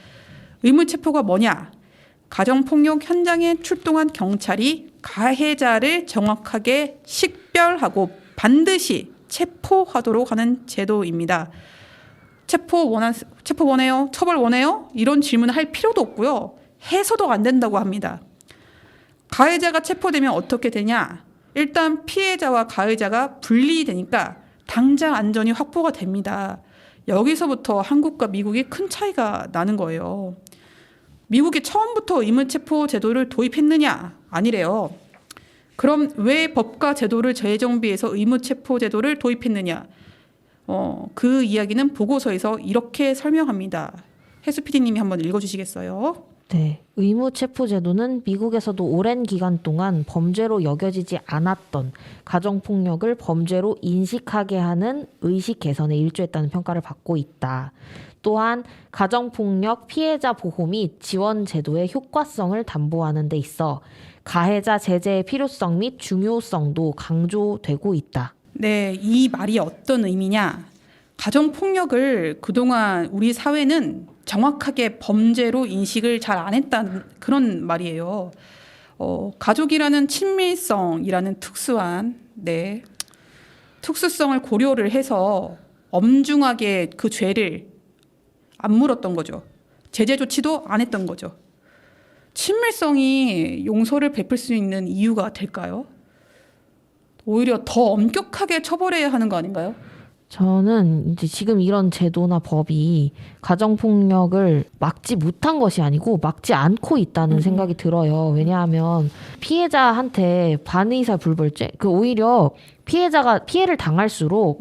Speaker 1: 의무체포가 뭐냐? 가정폭력 현장에 출동한 경찰이 가해자를 정확하게 식별하고 반드시 체포하도록 하는 제도입니다. 체포 원해요? 처벌 원해요? 이런 질문을 할 필요도 없고요. 해서도 안 된다고 합니다. 가해자가 체포되면 어떻게 되냐? 일단 피해자와 가해자가 분리되니까 당장 안전이 확보가 됩니다. 여기서부터 한국과 미국이 큰 차이가 나는 거예요. 미국이 처음부터 의무체포 제도를 도입했느냐? 아니래요. 그럼 왜 법과 제도를 재정비해서 의무체포 제도를 도입했느냐? 그 이야기는 보고서에서 이렇게 설명합니다. 혜수 PD님이 한번 읽어주시겠어요?
Speaker 2: 네. 의무체포제도는 미국에서도 오랜 기간 동안 범죄로 여겨지지 않았던 가정폭력을 범죄로 인식하게 하는 의식 개선에 일조했다는 평가를 받고 있다. 또한 가정폭력 피해자 보호 및 지원 제도의 효과성을 담보하는 데 있어 가해자 제재의 필요성 및 중요성도 강조되고 있다.
Speaker 1: 네, 이 말이 어떤 의미냐? 가정폭력을 그동안 우리 사회는 정확하게 범죄로 인식을 잘 안 했다는 그런 말이에요. 가족이라는 친밀성이라는 특수성을 고려를 해서 엄중하게 그 죄를 안 물었던 거죠. 제재 조치도 안 했던 거죠. 친밀성이 용서를 베풀 수 있는 이유가 될까요? 오히려 더 엄격하게 처벌해야 하는 거 아닌가요?
Speaker 2: 저는 이제 지금 이런 제도나 법이 가정폭력을 막지 못한 것이 아니고 막지 않고 있다는 생각이 들어요. 왜냐하면 피해자한테 반의사 불벌죄, 오히려 피해자가 피해를 당할수록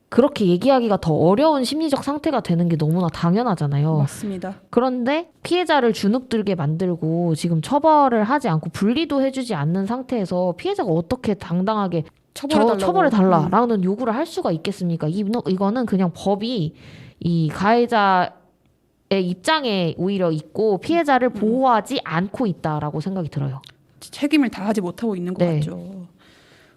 Speaker 2: 그렇게 얘기하기가 더 어려운 심리적 상태가 되는 게 너무나 당연하잖아요.
Speaker 1: 맞습니다.
Speaker 2: 그런데 피해자를 주눅들게 만들고 지금 처벌을 하지 않고 분리도 해주지 않는 상태에서 피해자가 어떻게 당당하게 처벌해달라라는 요구를 할 수가 있겠습니까? 이거는 그냥 법이 이 가해자의 입장에 오히려 있고 피해자를 보호하지 않고 있다라고 생각이 들어요.
Speaker 1: 책임을 다하지 못하고 있는 것
Speaker 2: 네.
Speaker 1: 같죠.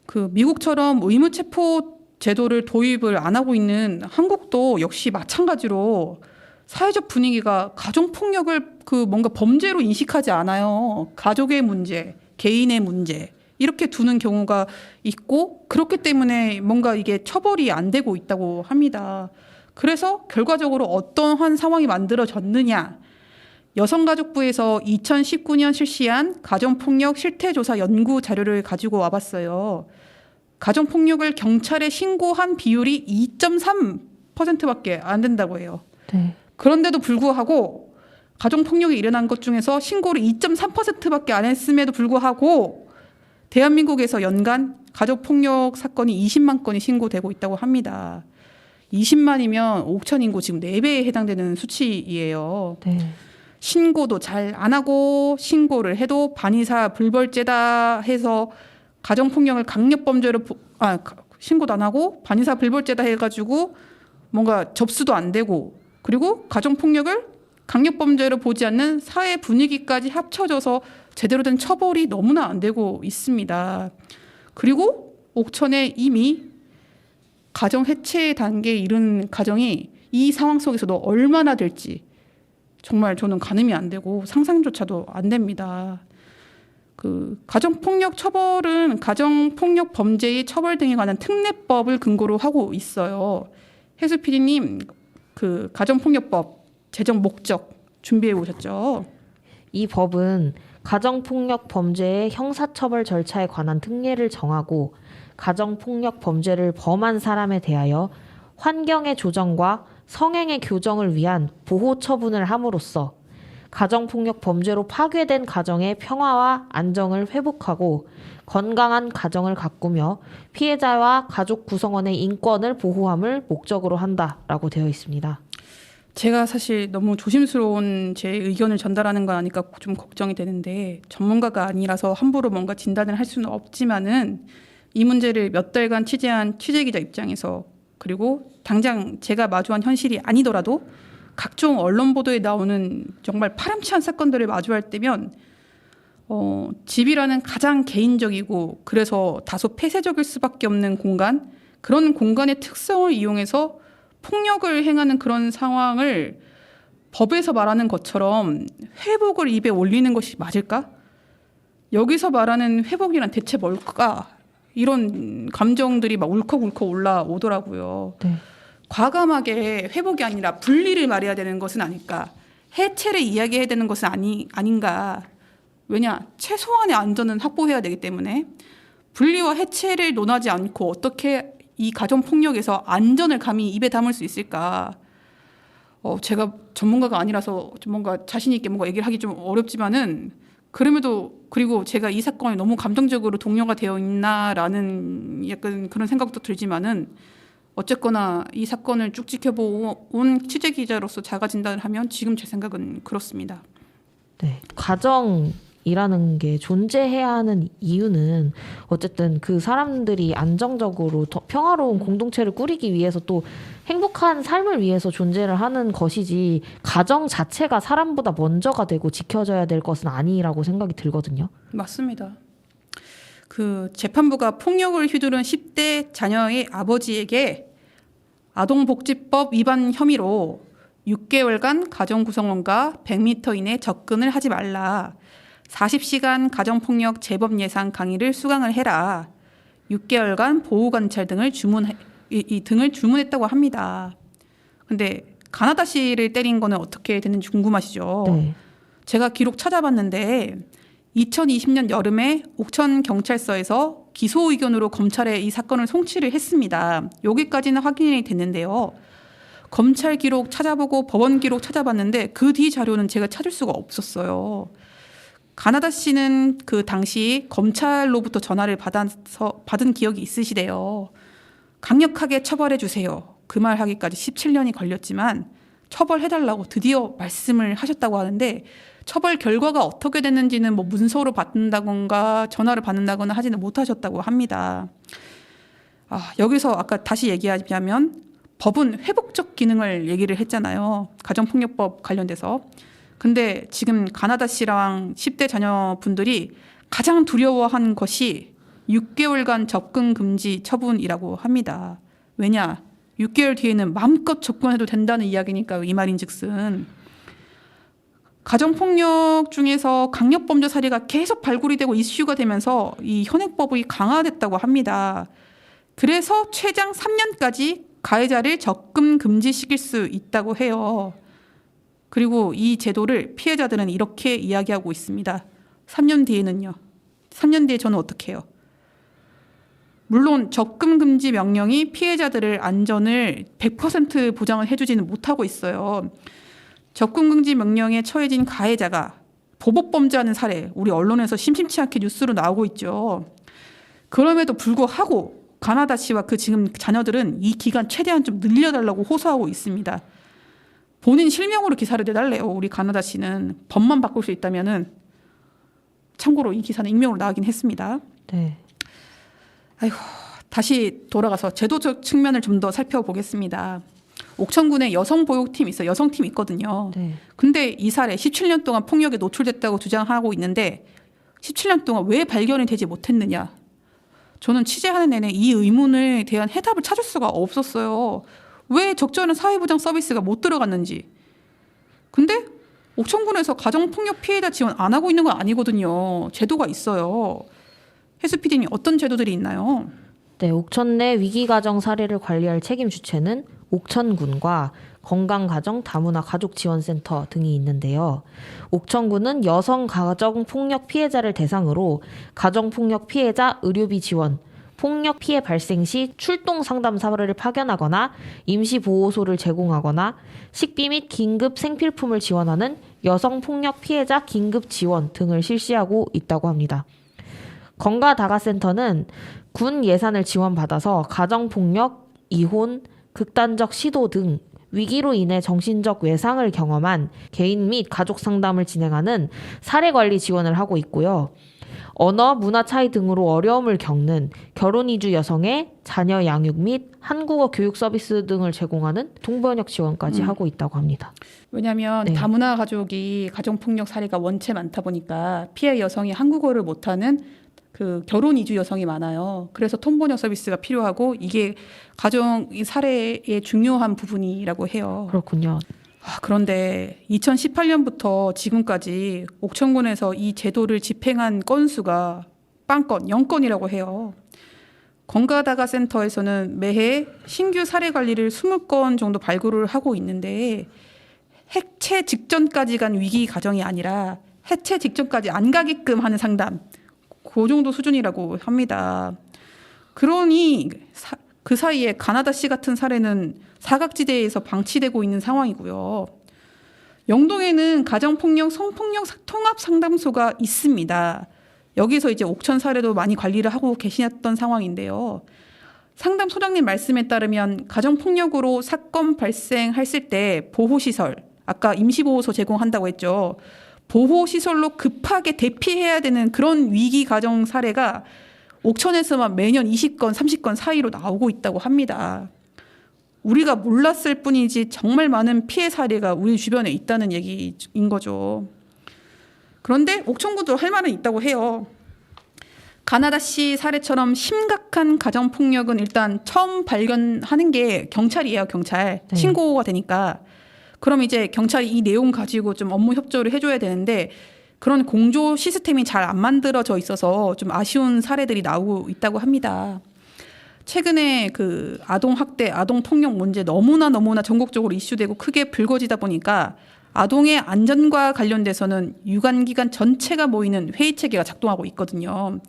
Speaker 1: 그 미국처럼 의무체포 제도를 도입을 안 하고 있는 한국도 역시 마찬가지로 사회적 분위기가 가정폭력을 뭔가 범죄로 인식하지 않아요. 가족의 문제, 개인의 문제 이렇게 두는 경우가 있고 그렇기 때문에 뭔가 이게 처벌이 안 되고 있다고 합니다. 그래서 결과적으로 어떠한 상황이 만들어졌느냐. 여성가족부에서 2019년 실시한 가정폭력 실태조사 연구 자료를 가지고 와봤어요. 가정폭력을 경찰에 신고한 비율이 2.3%밖에 안 된다고 해요.
Speaker 2: 네.
Speaker 1: 그런데도 불구하고 가정폭력이 일어난 것 중에서 신고를 2.3%밖에 안 했음에도 불구하고 대한민국에서 연간 가정폭력 사건이 20만 건이 신고되고 있다고 합니다. 20만이면 5천 인구 지금 4배에 해당되는 수치이에요.
Speaker 2: 네.
Speaker 1: 신고도 잘 안 하고 신고를 해도 반의사 불벌죄다 해서 가정폭력을 강력범죄로 신고도 안 하고 반의사 불벌죄다 해가지고 뭔가 접수도 안 되고 그리고 가정폭력을 강력범죄로 보지 않는 사회 분위기까지 합쳐져서 제대로 된 처벌이 너무나 안 되고 있습니다. 그리고 옥천에 이미 가정 해체 단계에 이른 가정이 이 상황 속에서도 얼마나 될지 정말 저는 가늠이 안 되고 상상조차도 안 됩니다. 그 가정폭력 처벌은 가정폭력 범죄의 처벌 등에 관한 특례법을 근거로 하고 있어요. 혜수 PD님 그 가정폭력법 제정 목적 준비해 오셨죠?
Speaker 2: 이 법은 가정폭력 범죄의 형사처벌 절차에 관한 특례를 정하고 가정폭력 범죄를 범한 사람에 대하여 환경의 조정과 성행의 교정을 위한 보호 처분을 함으로써 가정폭력 범죄로 파괴된 가정의 평화와 안정을 회복하고 건강한 가정을 가꾸며 피해자와 가족 구성원의 인권을 보호함을 목적으로 한다라고 되어 있습니다.
Speaker 1: 제가 사실 너무 조심스러운 제 의견을 전달하는 거 아니까 좀 걱정이 되는데 전문가가 아니라서 함부로 뭔가 진단을 할 수는 없지만은 이 문제를 몇 달간 취재한 취재기자 입장에서 그리고 당장 제가 마주한 현실이 아니더라도 각종 언론 보도에 나오는 정말 파렴치한 사건들을 마주할 때면 집이라는 가장 개인적이고 그래서 다소 폐쇄적일 수밖에 없는 공간 그런 공간의 특성을 이용해서 폭력을 행하는 그런 상황을 법에서 말하는 것처럼 회복을 입에 올리는 것이 맞을까? 여기서 말하는 회복이란 대체 뭘까? 이런 감정들이 막 울컥울컥 올라오더라고요.
Speaker 2: 네.
Speaker 1: 과감하게 회복이 아니라 분리를 말해야 되는 것은 아닐까? 해체를 이야기해야 되는 것은 아닌가? 왜냐? 최소한의 안전은 확보해야 되기 때문에 분리와 해체를 논하지 않고 어떻게 이 가정폭력에서 안전을 감히 입에 담을 수 있을까? 제가 전문가가 아니라서 좀 뭔가 자신 있게 뭔가 얘기를 하기 좀 어렵지만은 그럼에도 그리고 제가 이 사건이 너무 감정적으로 동요가 되어 있나라는 약간 그런 생각도 들지만은 어쨌거나 이 사건을 쭉 지켜본 취재 기자로서 자가 진단을 하면 지금 제 생각은 그렇습니다.
Speaker 2: 네. 가정이라는 게 존재해야 하는 이유는 어쨌든 그 사람들이 안정적으로 더 평화로운 공동체를 꾸리기 위해서 또 행복한 삶을 위해서 존재를 하는 것이지 가정 자체가 사람보다 먼저가 되고 지켜져야 될 것은 아니라고 생각이 들거든요.
Speaker 1: 맞습니다. 그 재판부가 폭력을 휘두른 10대 자녀의 아버지에게 아동복지법 위반 혐의로 6개월간 가정 구성원과 100m 이내 접근을 하지 말라. 40시간 가정폭력 재법 예상 강의를 수강을 해라. 6개월간 보호관찰 등을 주문했다고 합니다. 근데 가나다시를 때린 거는 어떻게 됐는지 궁금하시죠?
Speaker 2: 네.
Speaker 1: 제가 기록 찾아봤는데 2020년 여름에 옥천경찰서에서 기소 의견으로 검찰에 이 사건을 송치를 했습니다. 여기까지는 확인이 됐는데요. 검찰 기록 찾아보고 법원 기록 찾아봤는데 그 뒤 자료는 제가 찾을 수가 없었어요. 가나다 씨는 그 당시 검찰로부터 전화를 받은 기억이 있으시대요. 강력하게 처벌해 주세요. 그 말 하기까지 17년이 걸렸지만 처벌해달라고 드디어 말씀을 하셨다고 하는데 처벌 결과가 어떻게 됐는지는 뭐 문서로 받는다거나 전화를 받는다거나 하지는 못하셨다고 합니다. 여기서 아까 다시 얘기하자면 법은 회복적 기능을 얘기를 했잖아요. 가정폭력법 관련돼서. 근데 지금 가나다 씨랑 10대 자녀분들이 가장 두려워한 것이 6개월간 접근 금지 처분이라고 합니다. 왜냐? 6개월 뒤에는 마음껏 접근해도 된다는 이야기니까 이 말인즉슨 가정폭력 중에서 강력범죄 사례가 계속 발굴이 되고 이슈가 되면서 이 현행법이 강화됐다고 합니다. 그래서 최장 3년까지 가해자를 적금 금지시킬 수 있다고 해요. 그리고 이 제도를 피해자들은 이렇게 이야기하고 있습니다. 3년 뒤에는요. 3년 뒤에 저는 어떻게 해요? 물론 적금 금지 명령이 피해자들을 안전을 100% 보장을 해주지는 못하고 있어요. 적금 금지 명령에 처해진 가해자가 보복범죄하는 사례, 우리 언론에서 심심치 않게 뉴스로 나오고 있죠. 그럼에도 불구하고 가나다 씨와 그 지금 자녀들은 이 기간 최대한 좀 늘려달라고 호소하고 있습니다. 본인 실명으로 기사를 내달래요. 우리 가나다 씨는 법만 바꿀 수 있다면은. 참고로 이 기사는 익명으로 나가긴 했습니다.
Speaker 2: 네.
Speaker 1: 아이고, 다시 돌아가서 제도적 측면을 좀 더 살펴보겠습니다. 옥천군에 여성보육팀 있어요. 여성팀 있거든요.
Speaker 2: 네.
Speaker 1: 근데 이 사례 17년 동안 폭력에 노출됐다고 주장하고 있는데 17년 동안 왜 발견이 되지 못했느냐. 저는 취재하는 내내 이 의문에 대한 해답을 찾을 수가 없었어요. 왜 적절한 사회보장 서비스가 못 들어갔는지. 근데 옥천군에서 가정폭력 피해자 지원 안 하고 있는 건 아니거든요. 제도가 있어요. 혜수 PD님 어떤 제도들이 있나요?
Speaker 2: 네, 옥천 내 위기가정 사례를 관리할 책임 주체는 옥천군과 건강가정 다문화 가족지원센터 등이 있는데요. 옥천군은 여성 가정폭력 피해자를 대상으로 가정폭력 피해자 의료비 지원, 폭력 피해 발생 시 출동 상담사를 파견하거나 임시보호소를 제공하거나 식비 및 긴급 생필품을 지원하는 여성폭력 피해자 긴급 지원 등을 실시하고 있다고 합니다. 건가다가센터는 군 예산을 지원받아서 가정폭력, 이혼, 극단적 시도 등 위기로 인해 정신적 외상을 경험한 개인 및 가족 상담을 진행하는 사례관리 지원을 하고 있고요. 언어, 문화 차이 등으로 어려움을 겪는 결혼 이주 여성의 자녀 양육 및 한국어 교육 서비스 등을 제공하는 동번역 지원까지 하고 있다고 합니다.
Speaker 1: 왜냐하면
Speaker 2: 네.
Speaker 1: 다문화 가족이 가정폭력 사례가 원체 많다 보니까 피해 여성이 한국어를 못하는 그 결혼 이주 여성이 많아요. 그래서 통번역 서비스가 필요하고 이게 가정 사례의 중요한 부분이라고 해요.
Speaker 2: 그렇군요.
Speaker 1: 그런데 2018년부터 지금까지 옥천군에서 이 제도를 집행한 건수가 빵건 0건이라고 해요. 건가다가 센터에서는 매해 신규 사례 관리를 20건 정도 발굴을 하고 있는데 해체 직전까지 간 위기 가정이 아니라 해체 직전까지 안 가게끔 하는 상담, 그 정도 수준이라고 합니다. 그러니 그 사이에 가나다 씨 같은 사례는 사각지대에서 방치되고 있는 상황이고요. 영동에는 가정폭력, 성폭력 통합상담소가 있습니다. 여기서 이제 옥천 사례도 많이 관리를 하고 계시던 상황인데요. 상담소장님 말씀에 따르면 가정폭력으로 사건 발생했을 때 보호시설, 아까 임시보호소 제공한다고 했죠. 보호시설로 급하게 대피해야 되는 그런 위기 가정 사례가 옥천에서만 매년 20건, 30건 사이로 나오고 있다고 합니다. 우리가 몰랐을 뿐이지 정말 많은 피해 사례가 우리 주변에 있다는 얘기인 거죠. 그런데 옥천군도 할 말은 있다고 해요. 가나다 씨 사례처럼 심각한 가정폭력은 일단 처음 발견하는 게 경찰이에요, 경찰.
Speaker 2: 네.
Speaker 1: 신고가 되니까. 그럼 이제 경찰이 이 내용 가지고 좀 업무 협조를 해줘야 되는데 그런 공조 시스템이 잘 안 만들어져 있어서 좀 아쉬운 사례들이 나오고 있다고 합니다. 최근에 그 아동 학대, 아동 폭력 문제 너무나 전국적으로 이슈되고 크게 불거지다 보니까 아동의 안전과 관련돼서는 유관기관 전체가 모이는 회의 체계가 작동하고 있거든요.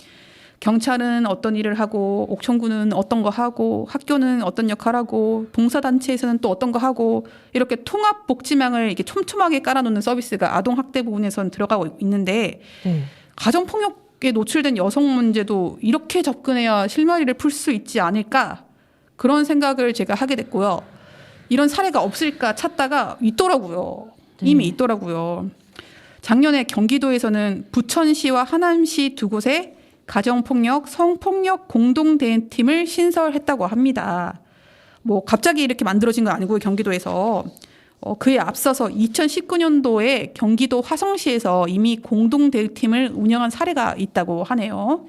Speaker 1: 경찰은 어떤 일을 하고 옥천군은 어떤 거 하고 학교는 어떤 역할을 하고 봉사단체에서는 또 어떤 거 하고 이렇게 통합 복지망을 이렇게 촘촘하게 깔아놓는 서비스가 아동 학대 부분에서는 들어가고 있는데
Speaker 2: 네.
Speaker 1: 가정폭력에 노출된 여성 문제도 이렇게 접근해야 실마리를 풀 수 있지 않을까 그런 생각을 제가 하게 됐고요. 이런 사례가 없을까 찾다가 있더라고요. 이미 있더라고요. 작년에 경기도에서는 부천시와 하남시 두 곳에 가정폭력, 성폭력 공동대응팀을 신설했다고 합니다. 뭐 갑자기 이렇게 만들어진 건 아니고요. 경기도에서. 그에 앞서서 2019년도에 경기도 화성시에서 이미 공동대응팀을 운영한 사례가 있다고 하네요.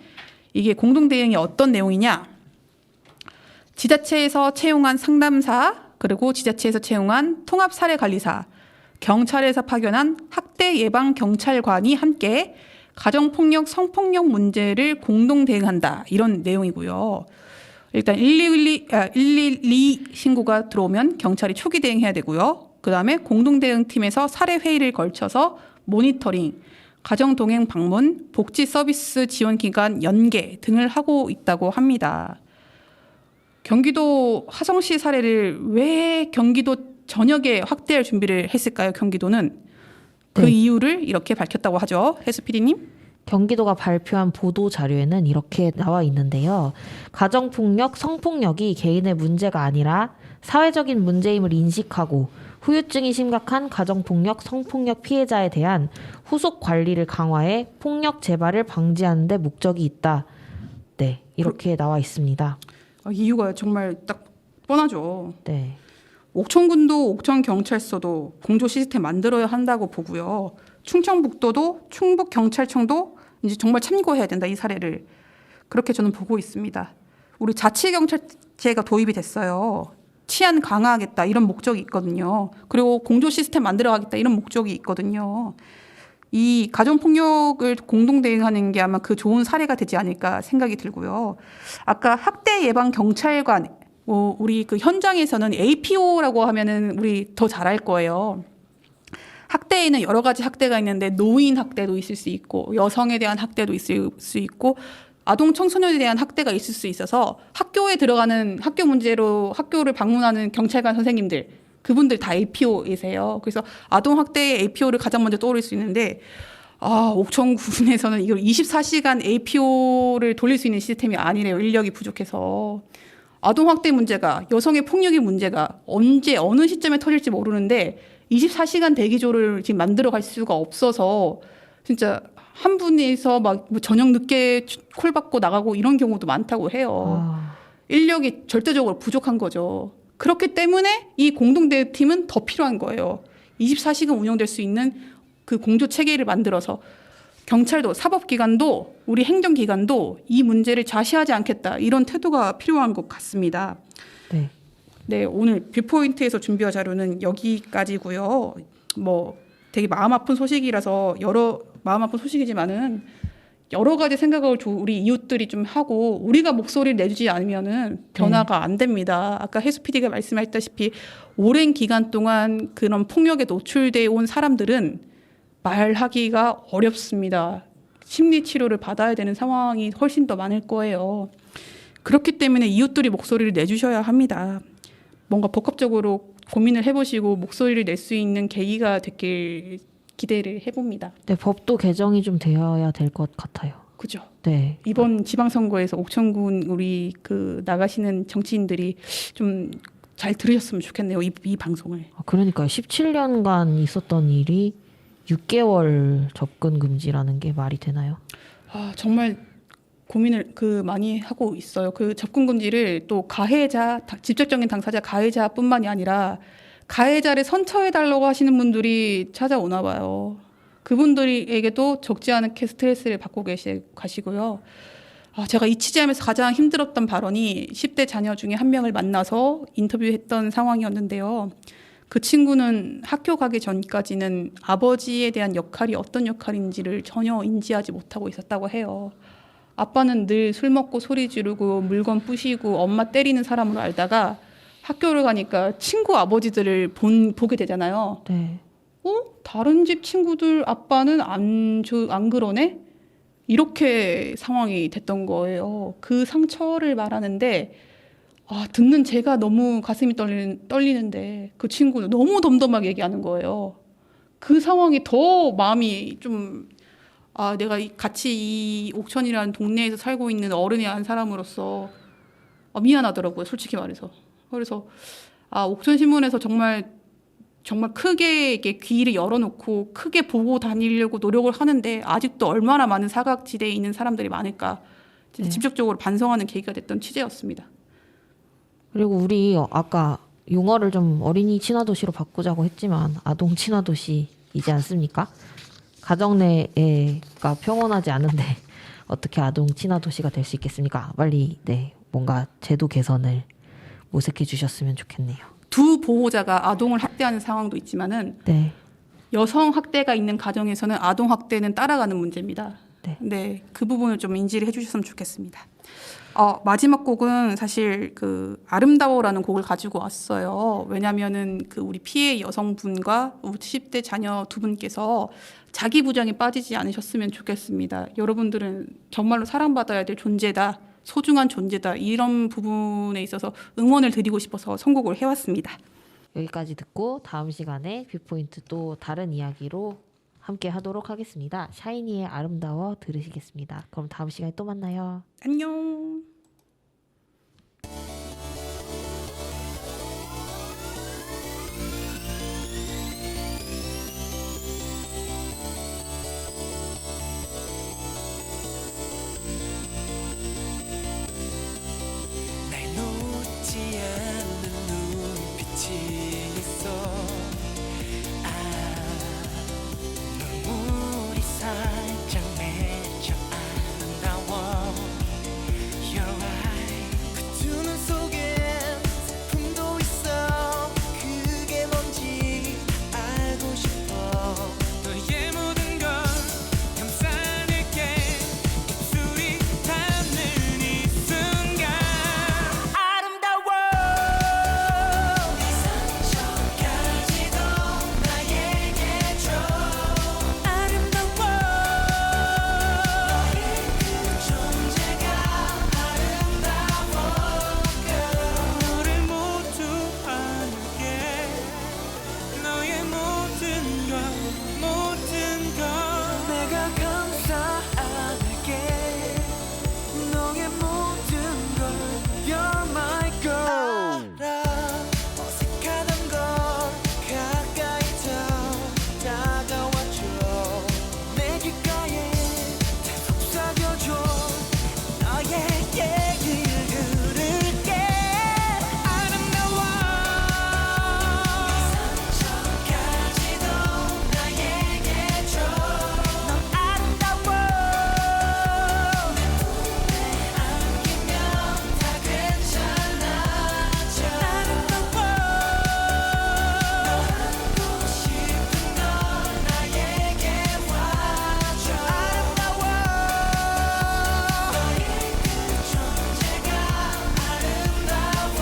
Speaker 1: 이게 공동대응이 어떤 내용이냐? 지자체에서 채용한 상담사, 그리고 지자체에서 채용한 통합사례관리사, 경찰에서 파견한 학대 예방 경찰관이 함께 가정폭력, 성폭력 문제를 공동 대응한다. 이런 내용이고요. 일단 112 신고가 들어오면 경찰이 초기 대응해야 되고요. 그다음에 공동 대응팀에서 사례 회의를 걸쳐서 모니터링, 가정 동행 방문, 복지 서비스 지원 기간 연계 등을 하고 있다고 합니다. 경기도 화성시 사례를 왜 경기도 전역에 확대할 준비를 했을까요? 경기도는 그
Speaker 2: 네.
Speaker 1: 이유를 이렇게 밝혔다고 하죠. 혜수 PD님.
Speaker 2: 경기도가 발표한 보도 자료에는 이렇게 나와 있는데요. 가정폭력, 성폭력이 개인의 문제가 아니라 사회적인 문제임을 인식하고 후유증이 심각한 가정폭력, 성폭력 피해자에 대한 후속 관리를 강화해 폭력 재발을 방지하는 데 목적이 있다. 네, 이렇게 나와 있습니다.
Speaker 1: 이유가 정말 딱 뻔하죠.
Speaker 2: 네.
Speaker 1: 옥천군도 옥천경찰서도 공조 시스템 만들어야 한다고 보고요. 충청북도도 충북경찰청도 이제 정말 참고해야 된다, 이 사례를. 그렇게 저는 보고 있습니다. 우리 자치경찰제가 도입이 됐어요. 치안 강화하겠다 이런 목적이 있거든요. 그리고 공조 시스템 만들어가겠다 이런 목적이 있거든요. 이 가정폭력을 공동 대응하는 게 아마 그 좋은 사례가 되지 않을까 생각이 들고요. 아까 학대 예방 경찰관, 우리 그 현장에서는 APO라고 하면은 우리 더 잘 알 거예요. 학대에는 여러 가지 학대가 있는데 노인 학대도 있을 수 있고 여성에 대한 학대도 있을 수 있고 아동 청소년에 대한 학대가 있을 수 있어서 학교에 들어가는 학교 문제로 학교를 방문하는 경찰관 선생님들 그분들 다 APO이세요. 그래서 아동 학대의 APO를 가장 먼저 떠올릴 수 있는데 옥천군에서는 이걸 24시간 APO를 돌릴 수 있는 시스템이 아니래요. 인력이 부족해서. 아동 학대 문제가 여성의 폭력의 문제가 언제 어느 시점에 터질지 모르는데 24시간 대기조를 지금 만들어 갈 수가 없어서 진짜 한 분이서 막 저녁 늦게 콜 받고 나가고 이런 경우도 많다고 해요. 인력이 절대적으로 부족한 거죠. 그렇기 때문에 이 공동대응팀은 더 필요한 거예요. 24시간 운영될 수 있는 그 공조 체계를 만들어서 경찰도 사법기관도 우리 행정기관도 이 문제를 좌시하지 않겠다. 이런 태도가 필요한 것 같습니다.
Speaker 2: 네.
Speaker 1: 네, 오늘 뷰포인트에서 준비한 자료는 여기까지고요. 뭐 되게 마음 아픈 소식이라서 마음 아픈 소식이지만은 여러 가지 생각을 우리 이웃들이 좀 하고 우리가 목소리를 내주지 않으면은 변화가 안 됩니다. 아까 혜수 PD가 말씀하셨다시피 오랜 기간 동안 그런 폭력에 노출돼 온 사람들은 말하기가 어렵습니다. 심리 치료를 받아야 되는 상황이 훨씬 더 많을 거예요. 그렇기 때문에 이웃들이 목소리를 내주셔야 합니다. 뭔가 복합적으로 고민을 해보시고 목소리를 낼 수 있는 계기가 되길 기대를 해봅니다.
Speaker 2: 네, 법도 개정이 좀 되어야 될 것 같아요.
Speaker 1: 그죠?
Speaker 2: 네.
Speaker 1: 이번 지방선거에서 옥천군 우리 그 나가시는 정치인들이 좀 잘 들으셨으면 좋겠네요. 이 방송을.
Speaker 2: 그러니까요. 17년간 있었던 일이 6개월 접근 금지라는 게 말이 되나요?
Speaker 1: 정말 고민을 많이 하고 있어요. 그 접근 금지를 또 가해자, 직접적인 당사자 가해자뿐만이 아니라 가해자를 선처해달라고 하시는 분들이 찾아오나 봐요. 그분들에게도 적지 않게 스트레스를 받고 가시고요. 제가 이 취재하면서 가장 힘들었던 발언이 10대 자녀 중에 한 명을 만나서 인터뷰했던 상황이었는데요. 그 친구는 학교 가기 전까지는 아버지에 대한 역할이 어떤 역할인지를 전혀 인지하지 못하고 있었다고 해요. 아빠는 늘 술 먹고 소리 지르고 물건 부시고 엄마 때리는 사람으로 알다가 학교를 가니까 친구 아버지들을 보게 되잖아요.
Speaker 2: 네.
Speaker 1: 다른 집 친구들 아빠는 안 그러네? 이렇게 상황이 됐던 거예요. 그 상처를 말하는데 듣는 제가 너무 가슴이 떨리는데 그 친구는 너무 덤덤하게 얘기하는 거예요. 그 상황이 더 마음이 좀 내가 같이 이 옥천이라는 동네에서 살고 있는 어른이 한 사람으로서 미안하더라고요. 솔직히 말해서. 그래서 옥천신문에서 정말 크게 이렇게 귀를 열어놓고 크게 보고 다니려고 노력을 하는데 아직도 얼마나 많은 사각지대에 있는 사람들이 많을까 진짜 직접적으로 반성하는 계기가 됐던 취재였습니다. 그리고
Speaker 2: 우리 아까 용어를 좀 어린이 친화도시로 바꾸자고 했지만 아동 친화도시이지 않습니까? 가정 내가 평온하지 않은데 어떻게 아동 친화도시가 될 수 있겠습니까? 빨리 뭔가 제도 개선을 모색해 주셨으면 좋겠네요.
Speaker 1: 두 보호자가 아동을 학대하는 상황도 있지만은 여성 학대가 있는 가정에서는 아동 학대는 따라가는 문제입니다.
Speaker 2: 네.
Speaker 1: 네, 그 부분을 좀 인지를 해주셨으면 좋겠습니다. 마지막 곡은 사실 그 아름다워라는 곡을 가지고 왔어요. 왜냐하면은 그 우리 피해 여성분과 10대 자녀 두 분께서 자기 부정에 빠지지 않으셨으면 좋겠습니다. 여러분들은 정말로 사랑받아야 될 존재다, 소중한 존재다, 이런 부분에 있어서 응원을 드리고 싶어서 선곡을 해왔습니다.
Speaker 2: 여기까지 듣고 다음 시간에 뷰포인트 또 다른 이야기로 함께 하도록 하겠습니다. 샤이니의 아름다워 들으시겠습니다. 그럼 다음 시간에 또 만나요.
Speaker 1: 안녕.
Speaker 4: 날 놓지 않는 눈빛이 있어 눈물이 살짝 맺혀 아름다워 You're right 그 두 눈 속엔 슬픔도 있어 그게 뭔지 알고 싶어 너의 모든 걸 감싸낼게 입술이 닿는 이 순간 아름다워 네 상처까지도 나에게 줘 아름다워 너의 그 존재가 아름다워 너를 모두 안을게 너의 모든 것 내가 감싸 안을게 너의 모든 걸 You're my girl 알아 어색하던 걸 가까이 더 다가와줘 내 귓가에 다 속삭여줘 너의 얘기를 들을게 아름다워 네 상처까지도 나에게 줘넌 아름다워 내 품에 안기면 다 괜찮아져 아름다워 너 하고 싶은 건 나에게 와줘 아름다워 너의 그 존재가 아름다워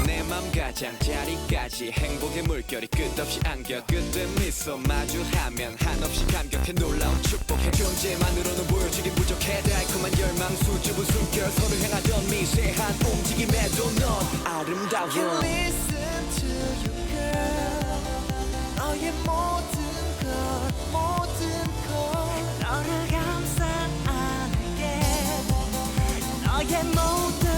Speaker 4: 내 맘 가장자리까지 행복의 물결이 끝없이 안겨 그때 미소 마주하면 한없이 감격해 놀라운 축복해 존재만으로는 보여주기 부족해 달콤한 열망 수줍은 숨결 서로 향하던 미세한 움직임에도 넌 아름다워 Can listen to you girl 너의 모든 것 너를 감싸 안을게 너의 모든